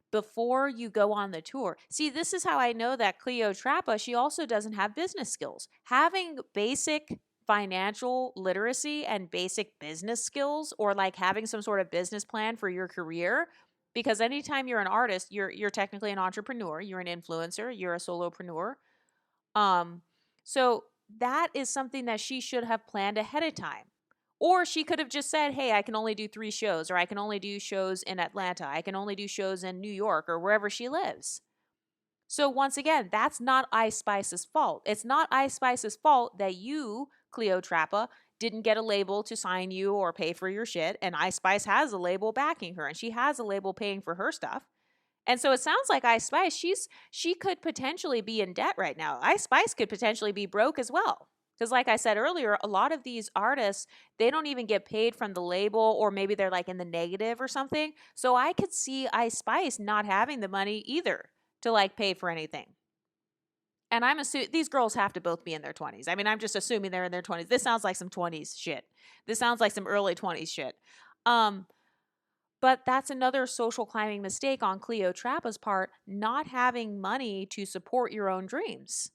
before you go on the tour? See, this is how I know that Cleo Trappa, she also doesn't have business skills. Having basic financial literacy and basic business skills, or like having some sort of business plan for your career, because anytime you're an artist, you're technically an entrepreneur, you're an influencer, you're a solopreneur. So that is something that she should have planned ahead of time. Or she could have just said, hey, I can only do 3 shows, or I can only do shows in Atlanta, I can only do shows in New York, or wherever she lives. So once again, that's not Ice Spice's fault. It's not Ice Spice's fault that you, Cleo Trappa, didn't get a label to sign you or pay for your shit, and Ice Spice has a label backing her, and she has a label paying for her stuff. And so it sounds like Ice Spice, she could potentially be in debt right now. Ice Spice could potentially be broke as well. Because like I said earlier, a lot of these artists, they don't even get paid from the label, or maybe they're like in the negative or something. So I could see Ice Spice not having the money either to like pay for anything. And I'm assuming these girls have to both be in their 20s. I mean, I'm just assuming they're in their 20s. This sounds like some 20s shit. This sounds like some early 20s shit. But that's another social climbing mistake on Cleo Trappa's part, not having money to support your own dreams.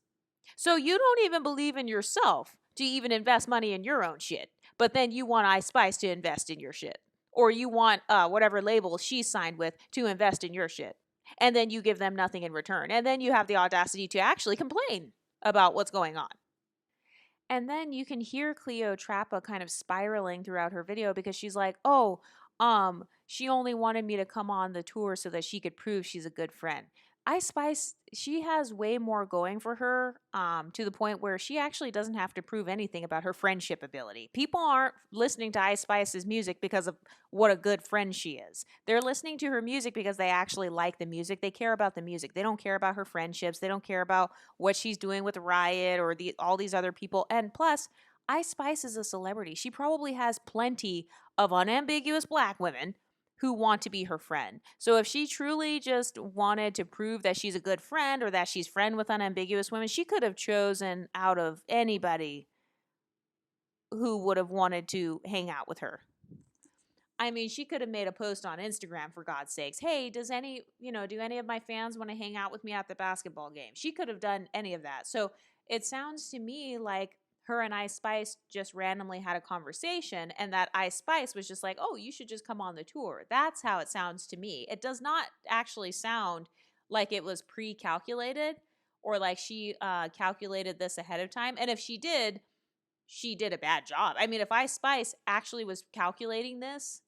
So you don't even believe in yourself to even invest money in your own shit. But then you want Ice Spice to invest in your shit. Or you want whatever label she's signed with to invest in your shit. And then you give them nothing in return. And then you have the audacity to actually complain about what's going on. And then you can hear Cleo Trappa kind of spiraling throughout her video because she's like, oh, she only wanted me to come on the tour so that she could prove she's a good friend. Ice Spice, she has way more going for her, to the point where she actually doesn't have to prove anything about her friendship ability. People aren't listening to Ice Spice's music because of what a good friend she is. They're listening to her music because they actually like the music. They care about the music. They don't care about her friendships. They don't care about what she's doing with Riot or all these other people. And plus, Ice Spice is a celebrity. She probably has plenty of unambiguous black women who want to be her friend. So if she truly just wanted to prove that she's a good friend or that she's friend with unambiguous women, she could have chosen out of anybody who would have wanted to hang out with her. I mean, she could have made a post on Instagram, for God's sakes. Hey, do any of my fans want to hang out with me at the basketball game? She could have done any of that. So it sounds to me like her and Ice Spice just randomly had a conversation, and that Ice Spice was just like, oh, you should just come on the tour. That's how it sounds to me. It does not actually sound like it was pre-calculated or like she calculated this ahead of time. And if she did a bad job. I mean, if Ice Spice actually was calculating this,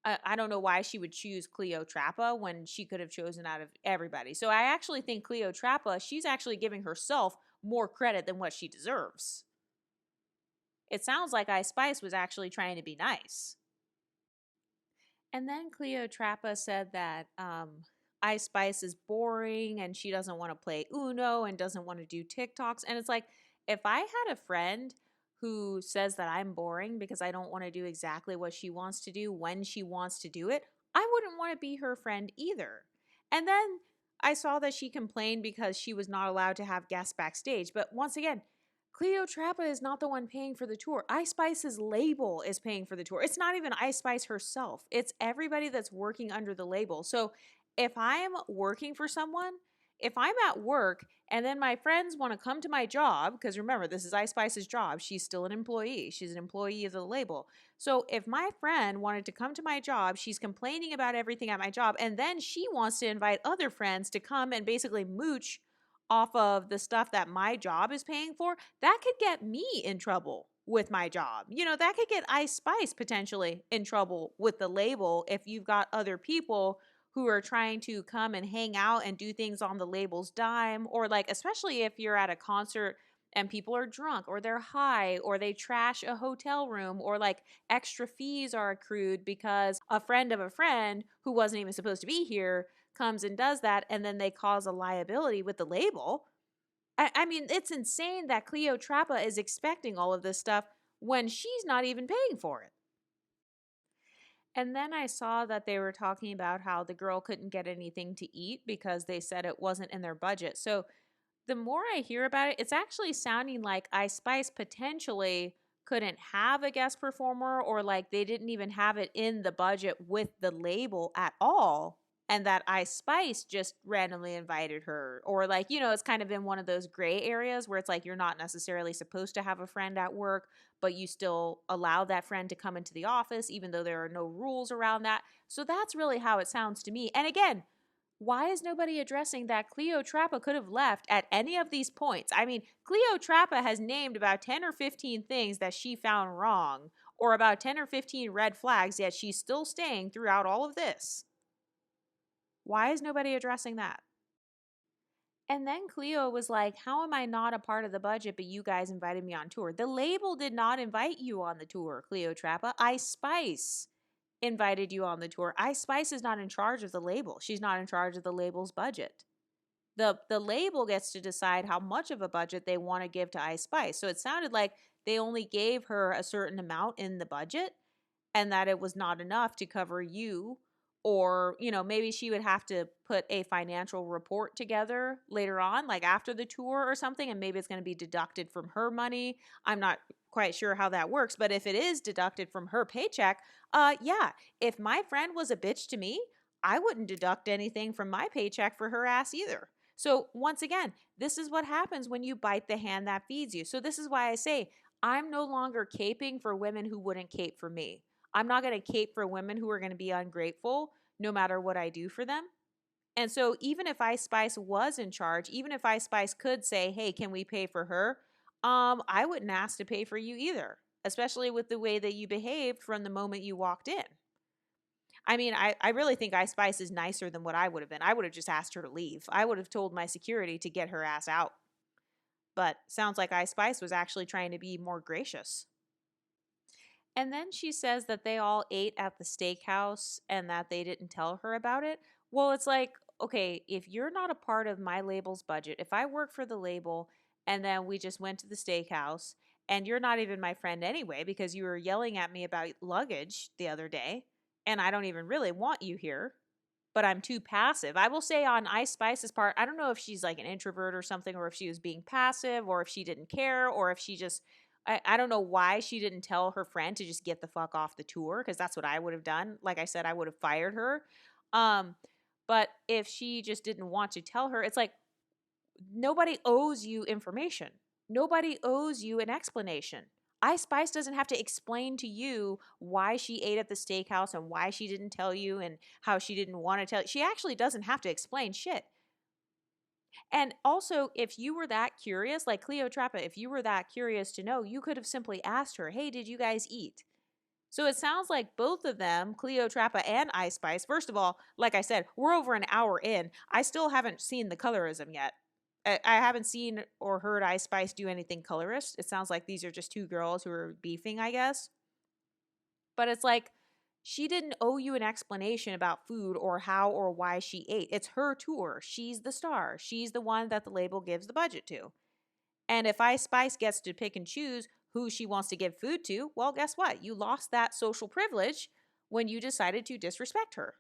I don't know why she would choose Cleo Trappa when she could have chosen out of everybody. So I actually think Cleo Trappa, she's actually giving herself more credit than what she deserves. It sounds like Ice Spice was actually trying to be nice. And then Cleo Trappa said that Ice Spice is boring and she doesn't want to play Uno and doesn't want to do TikToks. And it's like, if I had a friend who says that I'm boring because I don't want to do exactly what she wants to do when she wants to do it, I wouldn't want to be her friend either. And then I saw that she complained because she was not allowed to have guests backstage. But once again, Cleo Trappa is not the one paying for the tour. Ice Spice's label is paying for the tour. It's not even Ice Spice herself. It's everybody that's working under the label. So if I'm working for someone If I'm at work and then my friends want to come to my job, because remember, this is Ice Spice's job. She's still an employee. She's an employee of the label. So if my friend wanted to come to my job, she's complaining about everything at my job, and then she wants to invite other friends to come and basically mooch off of the stuff that my job is paying for, that could get me in trouble with my job. That could get Ice Spice potentially in trouble with the label if you've got other people who are trying to come and hang out and do things on the label's dime, or like, especially if you're at a concert and people are drunk or they're high or they trash a hotel room, or like extra fees are accrued because a friend of a friend who wasn't even supposed to be here comes and does that, and then they cause a liability with the label. I mean, it's insane that Cleo Trappa is expecting all of this stuff when she's not even paying for it. And then I saw that they were talking about how the girl couldn't get anything to eat because they said it wasn't in their budget. So the more I hear about it, it's actually sounding like Ice Spice potentially couldn't have a guest performer, or like they didn't even have it in the budget with the label at all. And that Ice Spice just randomly invited her. Or like, it's kind of in one of those gray areas where it's like you're not necessarily supposed to have a friend at work, but you still allow that friend to come into the office, even though there are no rules around that. So that's really how it sounds to me. And again, why is nobody addressing that Cleo Trappa could have left at any of these points? I mean, Cleo Trappa has named about 10 or 15 things that she found wrong, or about 10 or 15 red flags, yet she's still staying throughout all of this. Why is nobody addressing that? And then Cleo was like, how am I not a part of the budget, but you guys invited me on tour? The label did not invite you on the tour, Cleo Trappa. Ice Spice invited you on the tour. Ice Spice is not in charge of the label. She's not in charge of the label's budget. The label gets to decide how much of a budget they want to give to Ice Spice. So it sounded like they only gave her a certain amount in the budget, and that it was not enough to cover you. Or maybe she would have to put a financial report together later on, like after the tour or something, and maybe it's going to be deducted from her money. I'm not quite sure how that works, but if it is deducted from her paycheck, yeah, if my friend was a bitch to me, I wouldn't deduct anything from my paycheck for her ass either. So once again, this is what happens when you bite the hand that feeds you. So this is why I say I'm no longer caping for women who wouldn't cape for me. I'm not going to cape for women who are going to be ungrateful no matter what I do for them. And so even if Ice Spice was in charge, even if Ice Spice could say, hey, can we pay for her? I wouldn't ask to pay for you either, especially with the way that you behaved from the moment you walked in. I mean, I really think Ice Spice is nicer than what I would have been. I would have just asked her to leave. I would have told my security to get her ass out. But sounds like Ice Spice was actually trying to be more gracious. And then she says that they all ate at the steakhouse and that they didn't tell her about it. Well, it's like, okay, if you're not a part of my label's budget, if I work for the label and then we just went to the steakhouse and you're not even my friend anyway because you were yelling at me about luggage the other day and I don't even really want you here, but I'm too passive. I will say on Ice Spice's part, I don't know if she's like an introvert or something, or if she was being passive, or if she didn't care, or if she just, I don't know why she didn't tell her friend to just get the fuck off the tour, because that's what I would have done. Like I said, I would have fired her. But if she just didn't want to tell her, it's like nobody owes you information. Nobody owes you an explanation. Ice Spice doesn't have to explain to you why she ate at the steakhouse and why she didn't tell you and how she didn't want to tell you. She actually doesn't have to explain shit. And also, if you were that curious, like Cleo Trappa, if you were that curious to know, you could have simply asked her, hey, did you guys eat? So it sounds like both of them, Cleo Trappa and Ice Spice, first of all, like I said, we're over an hour in. I still haven't seen the colorism yet. I haven't seen or heard Ice Spice do anything colorist. It sounds like these are just two girls who are beefing, I guess. But it's like she didn't owe you an explanation about food or how or why she ate. It's her tour. She's the star. She's the one that the label gives the budget to. And if Ice Spice gets to pick and choose who she wants to give food to, well, guess what? You lost that social privilege when you decided to disrespect her.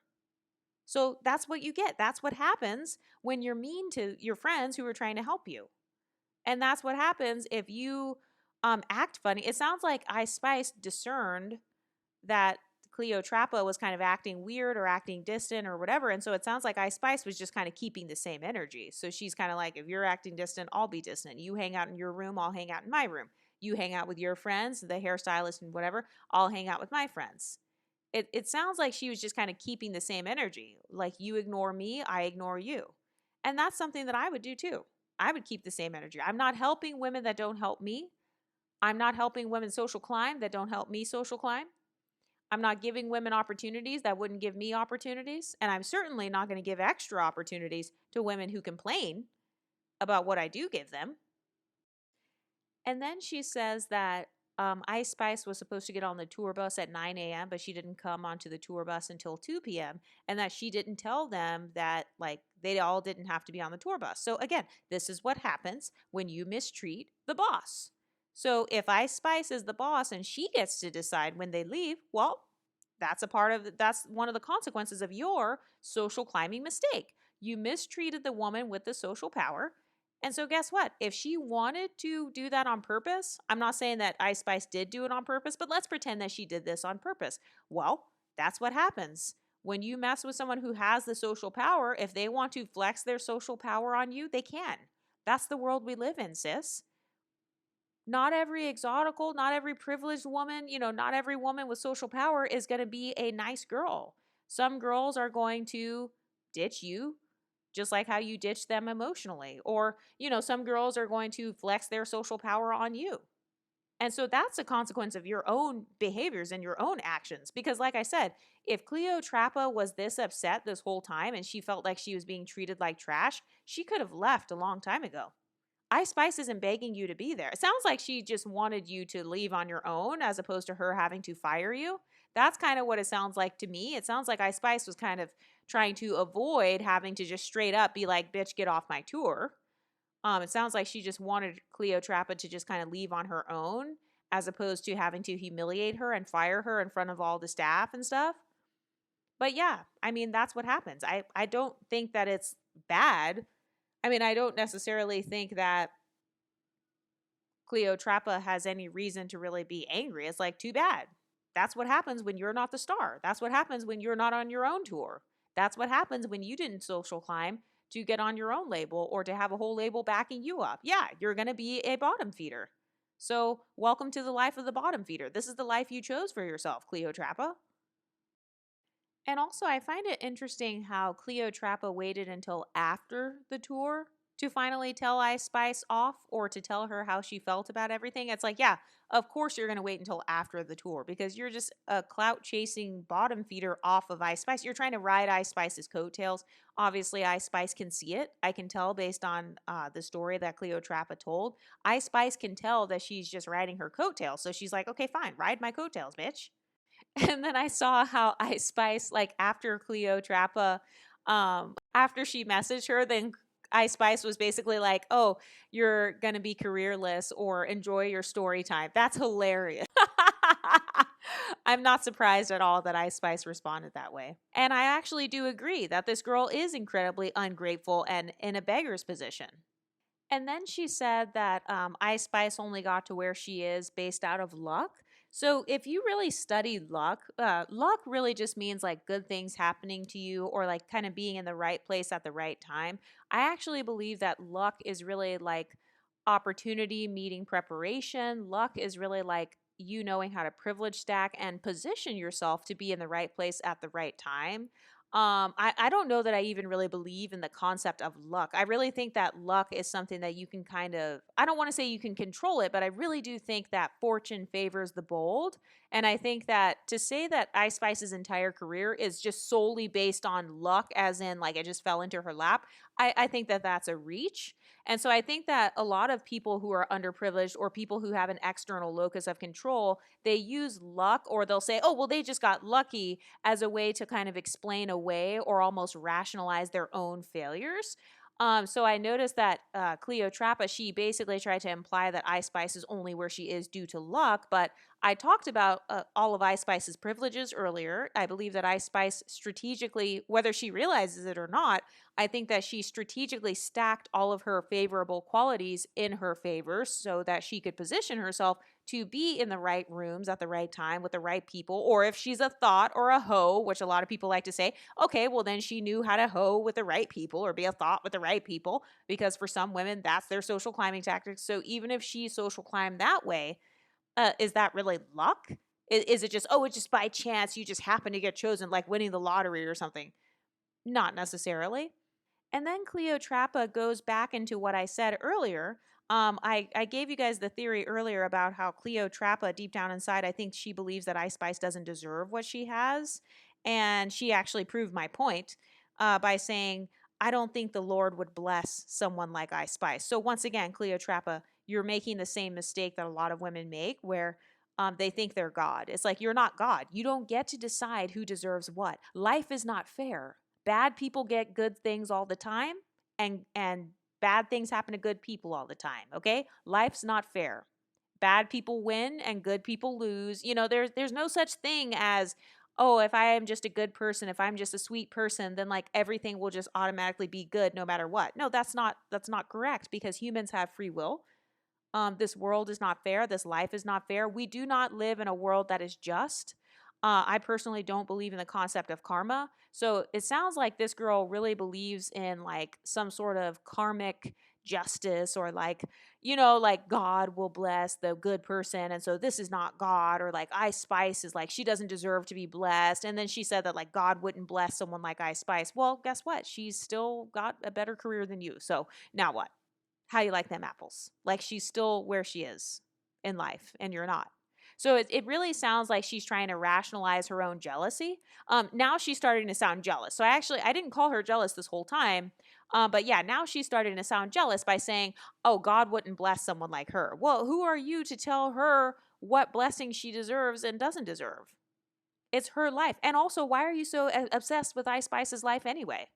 So that's what you get. That's what happens when you're mean to your friends who are trying to help you. And that's what happens if you act funny. It sounds like Ice Spice discerned that Cleotrapa was kind of acting weird or acting distant or whatever. And so it sounds like Ice Spice was just kind of keeping the same energy. So she's kind of like, if you're acting distant, I'll be distant. You hang out in your room, I'll hang out in my room. You hang out with your friends, the hairstylist and whatever, I'll hang out with my friends. It sounds like she was just kind of keeping the same energy. Like, you ignore me, I ignore you. And that's something that I would do too. I would keep the same energy. I'm not helping women that don't help me. I'm not helping women social climb that don't help me social climb. I'm not giving women opportunities that wouldn't give me opportunities. And I'm certainly not going to give extra opportunities to women who complain about what I do give them. And then she says that Ice Spice was supposed to get on the tour bus at 9 a.m., but she didn't come onto the tour bus until 2 p.m., and that she didn't tell them that, like, they all didn't have to be on the tour bus. So again, this is what happens when you mistreat the boss. So if Ice Spice is the boss and she gets to decide when they leave, well, that's one of the consequences of your social climbing mistake. You mistreated the woman with the social power. And so guess what? If she wanted to do that on purpose, I'm not saying that Ice Spice did do it on purpose, but let's pretend that she did this on purpose. Well, that's what happens. When you mess with someone who has the social power, if they want to flex their social power on you, they can. That's the world we live in, sis. Not every exotical, not every privileged woman, not every woman with social power is going to be a nice girl. Some girls are going to ditch you just like how you ditch them emotionally. Or, some girls are going to flex their social power on you. And so that's a consequence of your own behaviors and your own actions. Because like I said, if Cleotrapa was this upset this whole time and she felt like she was being treated like trash, she could have left a long time ago. Ice Spice isn't begging you to be there. It sounds like she just wanted you to leave on your own as opposed to her having to fire you. That's kind of what it sounds like to me. It sounds like Ice Spice was kind of trying to avoid having to just straight up be like, bitch, get off my tour. It sounds like she just wanted Cleotrapa to just kind of leave on her own as opposed to having to humiliate her and fire her in front of all the staff and stuff. But yeah, I mean, that's what happens. I don't think that it's bad. I mean, I don't necessarily think that Cleotrapa has any reason to really be angry. It's like, too bad. That's what happens when you're not the star. That's what happens when you're not on your own tour. That's what happens when you didn't social climb to get on your own label or to have a whole label backing you up. Yeah, you're going to be a bottom feeder. So welcome to the life of the bottom feeder. This is the life you chose for yourself, Cleotrapa. And also, I find it interesting how Cleotrapa waited until after the tour to finally tell Ice Spice off or to tell her how she felt about everything. It's like, yeah, of course you're going to wait until after the tour because you're just a clout chasing bottom feeder off of Ice Spice. You're trying to ride Ice Spice's coattails. Obviously, Ice Spice can see it. I can tell based on the story that Cleotrapa told. Ice Spice can tell that she's just riding her coattails. So she's like, okay, fine, ride my coattails, bitch. And then I saw how Ice Spice, like after Cleotrapa, after she messaged her, then Ice Spice was basically like, oh, you're going to be careerless or enjoy your story time. That's hilarious. I'm not surprised at all that Ice Spice responded that way. And I actually do agree that this girl is incredibly ungrateful and in a beggar's position. And then she said that Ice Spice only got to where she is based out of luck. So if you really study luck, luck really just means like good things happening to you or like kind of being in the right place at the right time. I actually believe that luck is really like opportunity meeting preparation. Luck is really like you knowing how to privilege stack and position yourself to be in the right place at the right time. I don't know that I even really believe in the concept of luck. I really think that luck is something that you can kind of, I don't want to say you can control it, but I really do think that fortune favors the bold. And I think that to say that Ice Spice's entire career is just solely based on luck, as in like it just fell into her lap, I think that that's a reach. And so I think that a lot of people who are underprivileged or people who have an external locus of control, they use luck or they'll say, oh, well, they just got lucky as a way to kind of explain away or almost rationalize their own failures. So I noticed that Cleotrapa, she basically tried to imply that Ice Spice is only where she is due to luck, but I talked about all of Ice Spice's privileges earlier. I believe that Ice Spice strategically, whether she realizes it or not, I think that she strategically stacked all of her favorable qualities in her favor so that she could position herself to be in the right rooms at the right time with the right people. Or if she's a thought or a hoe, which a lot of people like to say, okay, well, then she knew how to hoe with the right people or be a thought with the right people, because for some women, that's their social climbing tactics. So even if she social climbed that way, is that really luck? Is it just, oh, it's just by chance you just happen to get chosen, like winning the lottery or something? Not necessarily. And then Cleotrapa goes back into what I said earlier. I gave you guys the theory earlier about how Cleotrapa, deep down inside, I think she believes that Ice Spice doesn't deserve what she has. And she actually proved my point by saying, I don't think the Lord would bless someone like Ice Spice. So once again, Cleotrapa, you're making the same mistake that a lot of women make where they think they're God. It's like, you're not God. You don't get to decide who deserves what. Life is not fair. Bad people get good things all the time, and bad things happen to good people all the time, okay? Life's not fair. Bad people win and good people lose. There's no such thing as, oh, if I am just a good person, if I'm just a sweet person, then like everything will just automatically be good no matter what. No, that's not correct, because humans have free will. This world is not fair. This life is not fair. We do not live in a world that is just. I personally don't believe in the concept of karma. So it sounds like this girl really believes in like some sort of karmic justice, or like God will bless the good person. And so this is not God, or like Ice Spice is like, she doesn't deserve to be blessed. And then she said that like God wouldn't bless someone like Ice Spice. Well, guess what? She's still got a better career than you. So now what? How you like them apples? Like, she's still where she is in life and you're not. So it really sounds like she's trying to rationalize her own jealousy. Now she's starting to sound jealous. So I didn't call her jealous this whole time. But yeah, now she's starting to sound jealous by saying, oh, God wouldn't bless someone like her. Well, who are you to tell her what blessing she deserves and doesn't deserve? It's her life. And also, why are you so obsessed with Ice Spice's life anyway?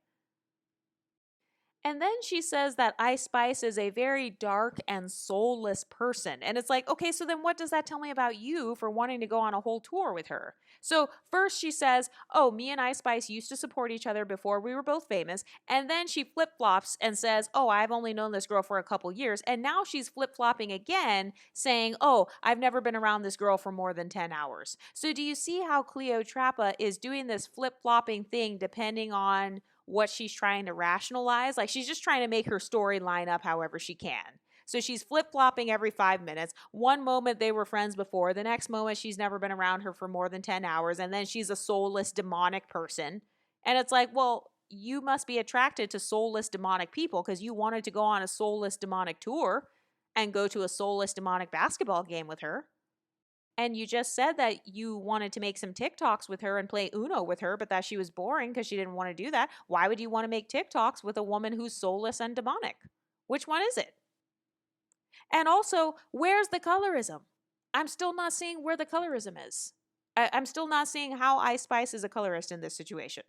And then she says that Ice Spice is a very dark and soulless person. And it's like, okay, so then what does that tell me about you for wanting to go on a whole tour with her? So first she says, oh, me and Ice Spice used to support each other before we were both famous. And then she flip flops and says, oh, I've only known this girl for a couple years. And now she's flip flopping again, saying, oh, I've never been around this girl for more than 10 hours. So do you see how Cleotrapa is doing this flip flopping thing depending on what she's trying to rationalize? Like, she's just trying to make her story line up however she can. So she's flip-flopping every 5 minutes. One moment they were friends before, the next moment she's never been around her for more than 10 hours, and then she's a soulless, demonic person. And it's like, well, you must be attracted to soulless, demonic people because you wanted to go on a soulless, demonic tour and go to a soulless, demonic basketball game with her. And you just said that you wanted to make some TikToks with her and play Uno with her, but that she was boring because she didn't want to do that. Why would you want to make TikToks with a woman who's soulless and demonic? Which one is it? And also, where's the colorism? I'm still not seeing where the colorism is. I'm still not seeing how Ice Spice is a colorist in this situation.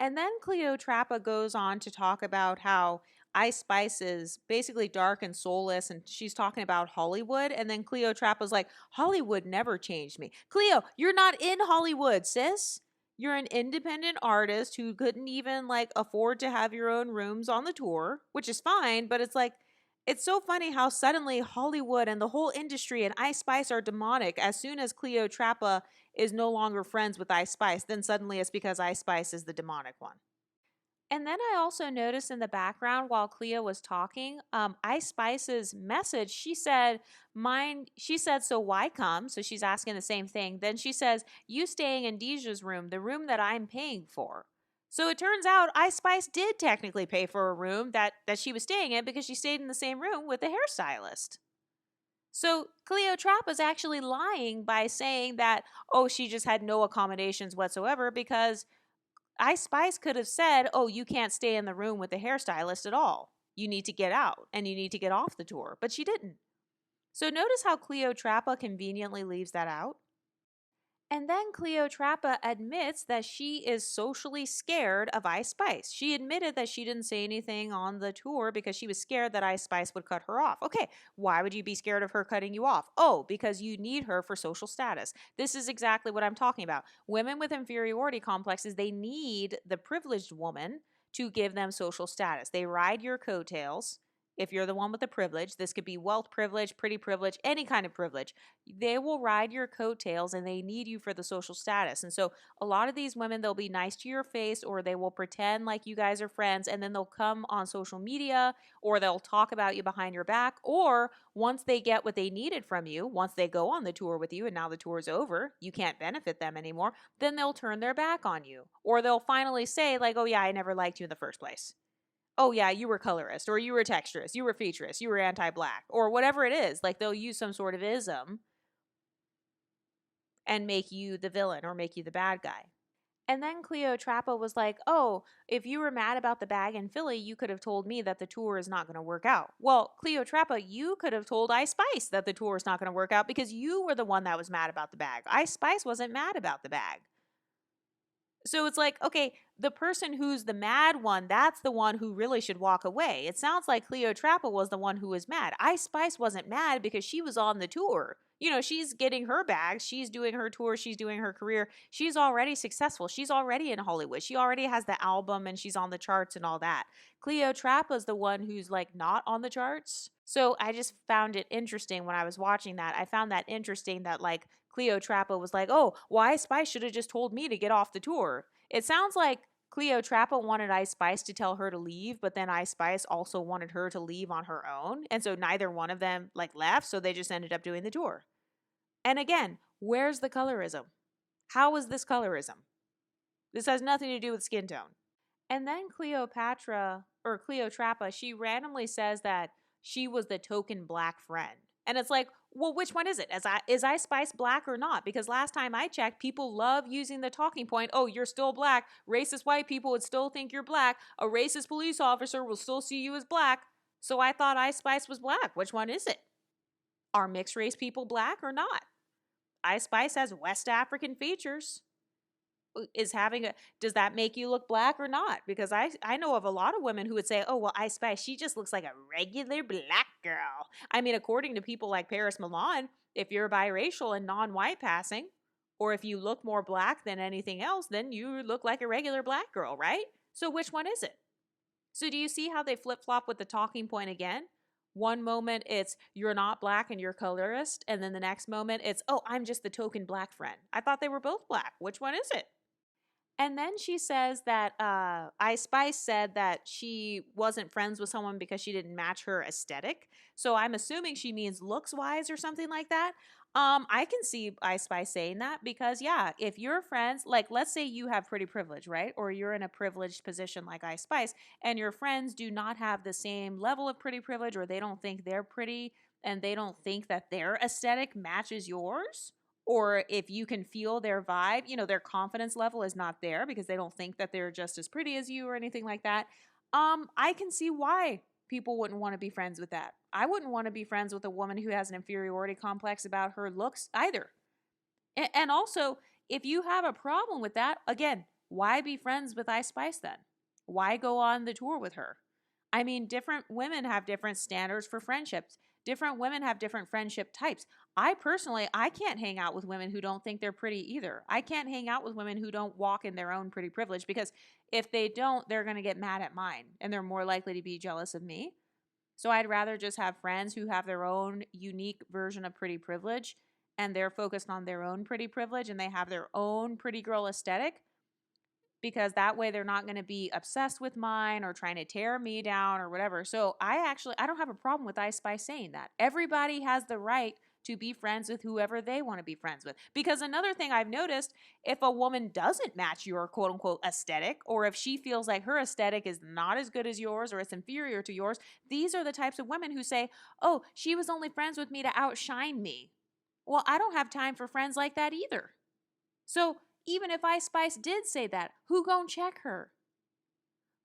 And then Cleotrapa goes on to talk about how Ice Spice is basically dark and soulless, and she's talking about Hollywood. And then Cleotrapa's like, Hollywood never changed me. Cleo, you're not in Hollywood, sis. You're an independent artist who couldn't even like afford to have your own rooms on the tour, which is fine, but it's like, it's so funny how suddenly Hollywood and the whole industry and Ice Spice are demonic as soon as Cleotrapa is no longer friends with Ice Spice. Then suddenly it's because Ice Spice is the demonic one. And then I also noticed in the background while Cleo was talking, Ice Spice's message, she said, so why come? So she's asking the same thing. Then she says, you staying in Deja's room, the room that I'm paying for. So it turns out Ice Spice did technically pay for a room that she was staying in because she stayed in the same room with the hairstylist. So Cleotrapa's actually lying by saying that, oh, she just had no accommodations whatsoever, because Ice Spice could have said, oh, you can't stay in the room with the hairstylist at all. You need to get out and you need to get off the tour. But she didn't. So notice how Cleotrapa conveniently leaves that out. And then Cleotrapa admits that she is socially scared of Ice Spice. She admitted that she didn't say anything on the tour because she was scared that Ice Spice would cut her off. Okay, why would you be scared of her cutting you off? Oh, because you need her for social status. This is exactly what I'm talking about. Women with inferiority complexes, they need the privileged woman to give them social status. They ride your coattails if you're the one with the privilege, this could be wealth privilege, pretty privilege, any kind of privilege. They will ride your coattails and they need you for the social status. And so a lot of these women, they'll be nice to your face or they will pretend like you guys are friends and then they'll come on social media or they'll talk about you behind your back. Or once they get what they needed from you, once they go on the tour with you and now the tour is over, you can't benefit them anymore, then they'll turn their back on you. Or they'll finally say, like, oh, yeah, I never liked you in the first place. Oh, yeah, you were colorist, or you were texturist, you were featurist, you were anti-black, or whatever it is. Like, they'll use some sort of ism and make you the villain or make you the bad guy. And then Cleotrapa was like, oh, if you were mad about the bag in Philly, you could have told me that the tour is not going to work out. Well, Cleotrapa, you could have told Ice Spice that the tour is not going to work out because you were the one that was mad about the bag. Ice Spice wasn't mad about the bag. So it's like, okay, the person who's the mad one, that's the one who really should walk away. It sounds like Cleotrapa was the one who was mad. Ice Spice wasn't mad because she was on the tour. You know, she's getting her bags. She's doing her tour. She's doing her career. She's already successful. She's already in Hollywood. She already has the album and she's on the charts and all that. Cleotrapa's the one who's like not on the charts. So I just found it interesting when I was watching that. I found that interesting that like Cleotrapa was like, oh, well, Ice Spice should have just told me to get off the tour. It sounds like Cleotrapa wanted Ice Spice to tell her to leave, but then Ice Spice also wanted her to leave on her own. And so neither one of them like left. So they just ended up doing the tour. And again, where's the colorism? How is this colorism? This has nothing to do with skin tone. And then Cleotrapa, she randomly says that she was the token black friend. And it's like, well, which one is it? Is Ice Spice black or not? Because last time I checked, people love using the talking point, oh, you're still black. Racist white people would still think you're black. A racist police officer will still see you as black. So I thought Ice Spice was black. Which one is it? Are mixed race people black or not? Ice Spice has West African features. Does that make you look black or not? Because I know of a lot of women who would say, oh, well, Ice Spice, she just looks like a regular black girl. I mean, according to people like Paris Milan, if you're biracial and non-white passing, or if you look more black than anything else, then you look like a regular black girl, right? So which one is it? So do you see how they flip-flop with the talking point again? One moment it's you're not black and you're colorist, and then the next moment it's, oh, I'm just the token black friend. I thought they were both black. Which one is it? And then she says that Ice Spice said that she wasn't friends with someone because she didn't match her aesthetic. So I'm assuming she means looks wise or something like that. I can see Ice Spice saying that because, yeah, if you're friends, like let's say you have pretty privilege, right? Or you're in a privileged position like Ice Spice, and your friends do not have the same level of pretty privilege, or they don't think they're pretty and they don't think that their aesthetic matches yours, or if you can feel their vibe, you know, their confidence level is not there because they don't think that they're just as pretty as you or anything like that. I can see why people wouldn't want to be friends with that. I wouldn't want to be friends with a woman who has an inferiority complex about her looks either. And also, if you have a problem with that, again, why be friends with Ice Spice then? Why go on the tour with her? I mean, different women have different standards for friendships. Different women have different friendship types. I personally, I can't hang out with women who don't think they're pretty either. I can't hang out with women who don't walk in their own pretty privilege because if they don't, they're going to get mad at mine and they're more likely to be jealous of me. So I'd rather just have friends who have their own unique version of pretty privilege and they're focused on their own pretty privilege and they have their own pretty girl aesthetic, because that way they're not going to be obsessed with mine or trying to tear me down or whatever. So I don't have a problem with Ice Spice saying that. Everybody has the right to be friends with whoever they want to be friends with. Because another thing I've noticed, if a woman doesn't match your quote unquote aesthetic, or if she feels like her aesthetic is not as good as yours or it's inferior to yours, these are the types of women who say, oh, she was only friends with me to outshine me. Well, I don't have time for friends like that either. So even if Ice Spice did say that, who gonna check her?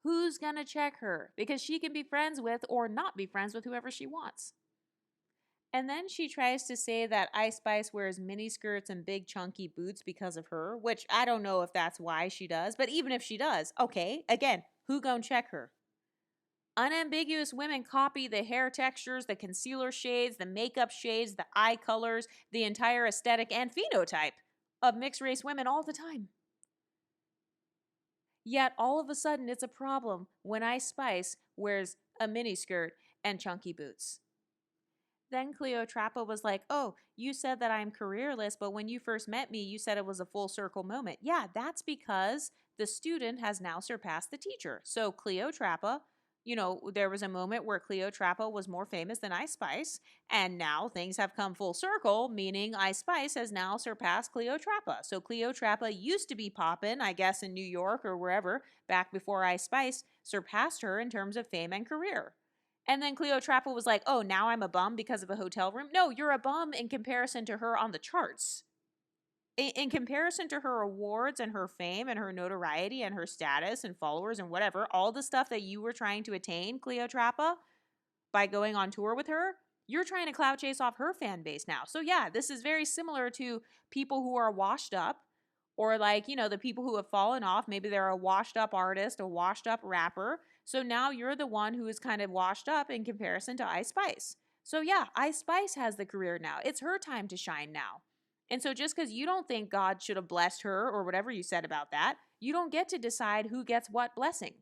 Who's gonna check her? Because she can be friends with or not be friends with whoever she wants. And then she tries to say that Ice Spice wears mini skirts and big chunky boots because of her, which I don't know if that's why she does, but even if she does, okay, again, who gonna check her? Unambiguous women copy the hair textures, the concealer shades, the makeup shades, the eye colors, the entire aesthetic and phenotype of mixed race women all the time. Yet all of a sudden it's a problem when Ice Spice wears a miniskirt and chunky boots. Then Cleotrapa was like, "Oh, you said that I'm careerless, but when you first met me, you said it was a full circle moment." Yeah, that's because the student has now surpassed the teacher. So Cleotrapa, there was a moment where Cleotrapa was more famous than Ice Spice, and now things have come full circle, meaning Ice Spice has now surpassed Cleotrapa. So Cleotrapa used to be poppin', I guess, in New York or wherever, back before Ice Spice surpassed her in terms of fame and career. And then Cleotrapa was like, "Oh, now I'm a bum because of a hotel room." No, you're a bum in comparison to her on the charts. In comparison to her awards and her fame and her notoriety and her status and followers and whatever, all the stuff that you were trying to attain, Cleotrapa, by going on tour with her, you're trying to clout chase off her fan base now. So yeah, this is very similar to people who are washed up, or like, the people who have fallen off. Maybe they're a washed up artist, a washed up rapper. So now you're the one who is kind of washed up in comparison to Ice Spice. So yeah, Ice Spice has the career now. It's her time to shine now. And so just because you don't think God should have blessed her or whatever you said about that, you don't get to decide who gets what blessing.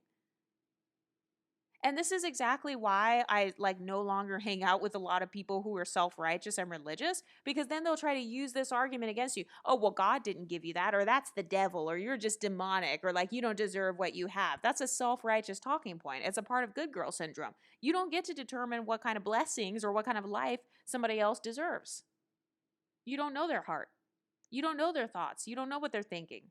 And this is exactly why I no longer hang out with a lot of people who are self-righteous and religious, because then they'll try to use this argument against you. "Oh, well, God didn't give you that, or that's the devil, or you're just demonic, or you don't deserve what you have." That's a self-righteous talking point. It's a part of good girl syndrome. You don't get to determine what kind of blessings or what kind of life somebody else deserves. You don't know their heart. You don't know their thoughts. You don't know what they're thinking.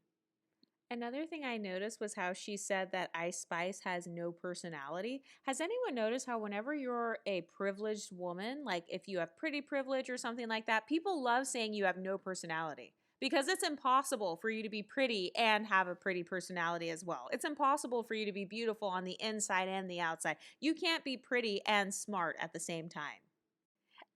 Another thing I noticed was how she said that Ice Spice has no personality. Has anyone noticed how whenever you're a privileged woman, like if you have pretty privilege or something like that, people love saying you have no personality? Because it's impossible for you to be pretty and have a pretty personality as well. It's impossible for you to be beautiful on the inside and the outside. You can't be pretty and smart at the same time.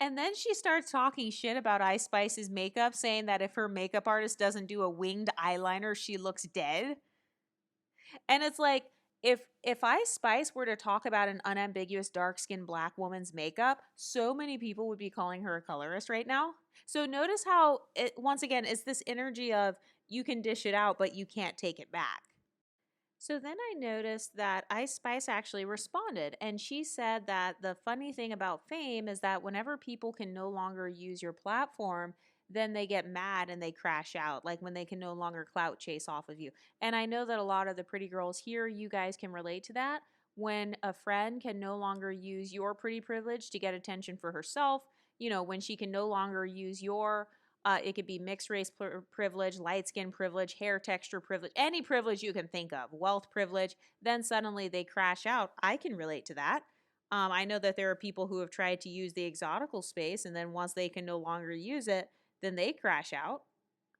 And then she starts talking shit about Ice Spice's makeup, saying that if her makeup artist doesn't do a winged eyeliner, she looks dead. And it's like, if Ice Spice were to talk about an unambiguous dark-skinned black woman's makeup, so many people would be calling her a colorist right now. So notice how it, once again, it's this energy of you can dish it out, but you can't take it back. So then I noticed that Ice Spice actually responded, and she said that the funny thing about fame is that whenever people can no longer use your platform, then they get mad and they crash out, like when they can no longer clout chase off of you. And I know that a lot of the pretty girls here, you guys can relate to that. When a friend can no longer use your pretty privilege to get attention for herself, when she can no longer use your it could be mixed race privilege, light skin privilege, hair texture privilege, any privilege you can think of, wealth privilege. Then suddenly they crash out. I can relate to that. I know that there are people who have tried to use the exotical space, and then once they can no longer use it, then they crash out.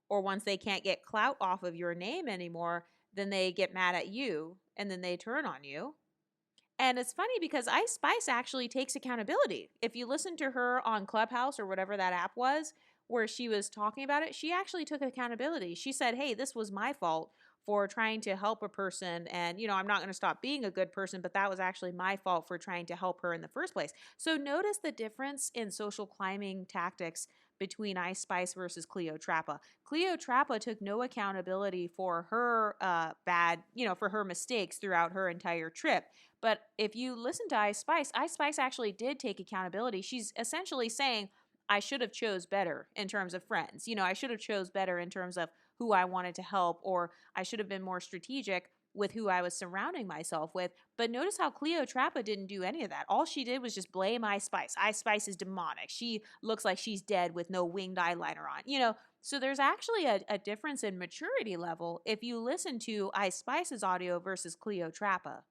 Or once they can't get clout off of your name anymore, then they get mad at you and then they turn on you. And it's funny because Ice Spice actually takes accountability. If you listen to her on Clubhouse or whatever that app was, where she was talking about it, she actually took accountability. She said, "Hey, this was my fault for trying to help a person. And, I'm not going to stop being a good person, but that was actually my fault for trying to help her in the first place." So notice the difference in social climbing tactics between Ice Spice versus Cleotrapa. Cleotrapa took no accountability for her for her mistakes throughout her entire trip. But if you listen to Ice Spice actually did take accountability. She's essentially saying, "I should have chose better in terms of friends. I should have chose better in terms of who I wanted to help, or I should have been more strategic with who I was surrounding myself with." But notice how Cleotrapa didn't do any of that. All she did was just blame Ice Spice. Ice Spice is demonic. She looks like she's dead with no winged eyeliner on. So there's actually a difference in maturity level if you listen to Ice Spice's audio versus Cleotrapa.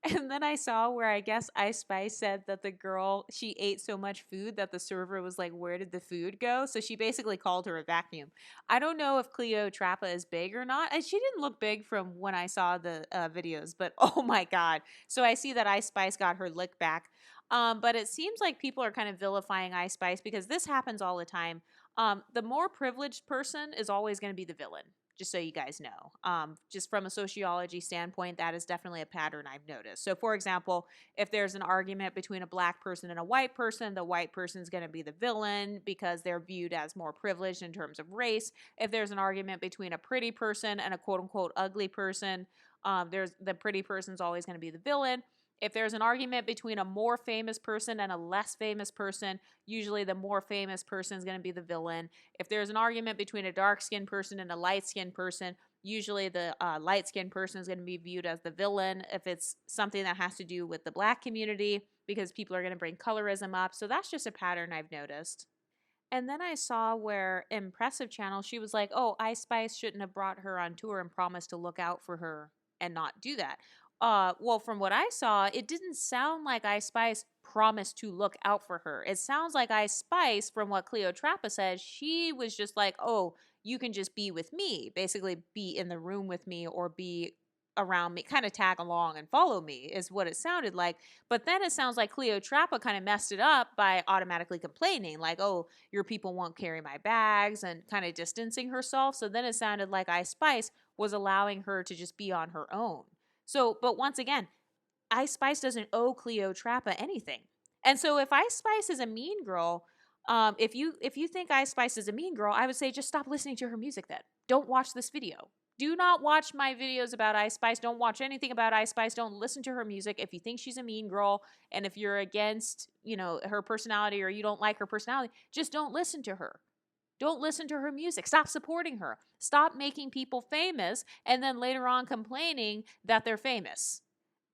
And then I saw where I guess Ice Spice said that the girl, she ate so much food that the server was like, "Where did the food go?" So she basically called her a vacuum. I don't know if Cleotrapa is big or not. And she didn't look big from when I saw the videos, but oh my God. So I see that Ice Spice got her lick back. But it seems like people are kind of vilifying Ice Spice because this happens all the time. The more privileged person is always going to be the villain, just so you guys know. Just from a sociology standpoint, that is definitely a pattern I've noticed. So for example, if there's an argument between a black person and a white person, the white person is going to be the villain because they're viewed as more privileged in terms of race. If there's an argument between a pretty person and a quote unquote ugly person, there's the pretty person's always going to be the villain. If there's an argument between a more famous person and a less famous person, usually the more famous person is going to be the villain. If there's an argument between a dark-skinned person and a light-skinned person, usually the light-skinned person is going to be viewed as the villain. If it's something that has to do with the Black community, because people are going to bring colorism up. So that's just a pattern I've noticed. And then I saw where Impressive Channel, she was like, oh, Ice Spice shouldn't have brought her on tour and promised to look out for her and not do that. Well, from what I saw, it didn't sound like Ice Spice promised to look out for her. It sounds like Ice Spice, from what Cleo Trappa said, she was just like, oh, you can just be with me, basically be in the room with me or be around me, kind of tag along and follow me, is what it sounded like. But then it sounds like Cleo Trappa kind of messed it up by automatically complaining, like, oh, your people won't carry my bags, and kind of distancing herself. So then it sounded like Ice Spice was allowing her to just be on her own. So, but once again, Ice Spice doesn't owe Cleo Trappa anything. And so if Ice Spice is a mean girl, if you think Ice Spice is a mean girl, I would say just stop listening to her music then. Don't watch this video. Do not watch my videos about Ice Spice. Don't watch anything about Ice Spice. Don't listen to her music. If you think she's a mean girl and if you're against, her personality or you don't like her personality, just don't listen to her. Don't listen to her music. Stop supporting her. Stop making people famous and then later on complaining that they're famous.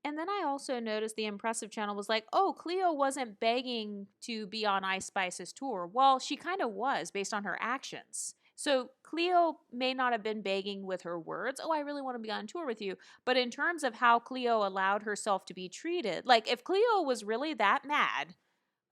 And then I also noticed the Impressive Channel was like, oh, Cleo wasn't begging to be on Ice Spice's tour. Well, she kind of was based on her actions. So Cleo may not have been begging with her words, oh, I really want to be on tour with you. But in terms of how Cleo allowed herself to be treated, like if Cleo was really that mad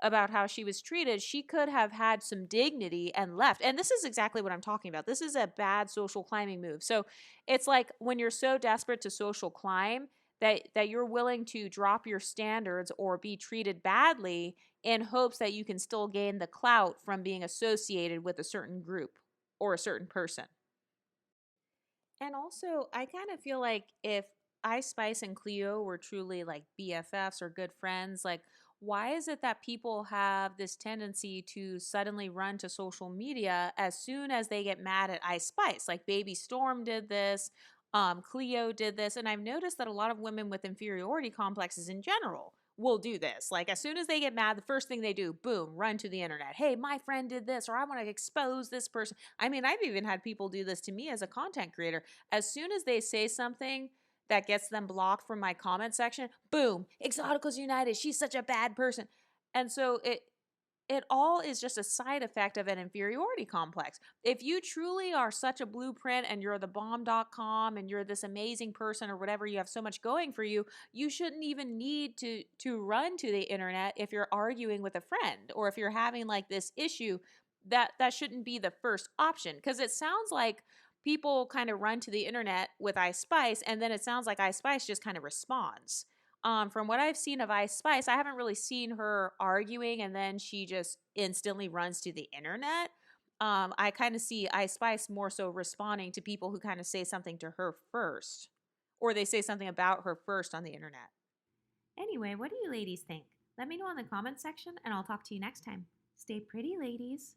about how she was treated, she could have had some dignity and left. And this is exactly what I'm talking about. This is a bad social climbing move. So it's like when you're so desperate to social climb that you're willing to drop your standards or be treated badly in hopes that you can still gain the clout from being associated with a certain group or a certain person. And also, I kind of feel like if Ice Spice and Cleo were truly like BFFs or good friends, like why is it that people have this tendency to suddenly run to social media as soon as they get mad at Ice Spice? Like Baby Storm did this, Cleo did this, and I've noticed that a lot of women with inferiority complexes in general will do this. Like as soon as they get mad, the first thing they do, boom, run to the internet. Hey, my friend did this, or I want to expose this person. I mean, I've even had people do this to me as a content creator. As soon as they say something that gets them blocked from my comment section, boom, Exoticals United, she's such a bad person. And so it all is just a side effect of an inferiority complex. If you truly are such a blueprint and you're the bomb.com and you're this amazing person or whatever, you have so much going for you, you shouldn't even need to run to the internet if you're arguing with a friend or if you're having like this issue. That shouldn't be the first option, because it sounds like people kind of run to the internet with Ice Spice and then it sounds like Ice Spice just kind of responds. From what I've seen of Ice Spice, I haven't really seen her arguing and then she just instantly runs to the internet. I kind of see Ice Spice more so responding to people who kind of say something to her first, or they say something about her first on the internet. Anyway, what do you ladies think? Let me know in the comments section and I'll talk to you next time. Stay pretty, ladies.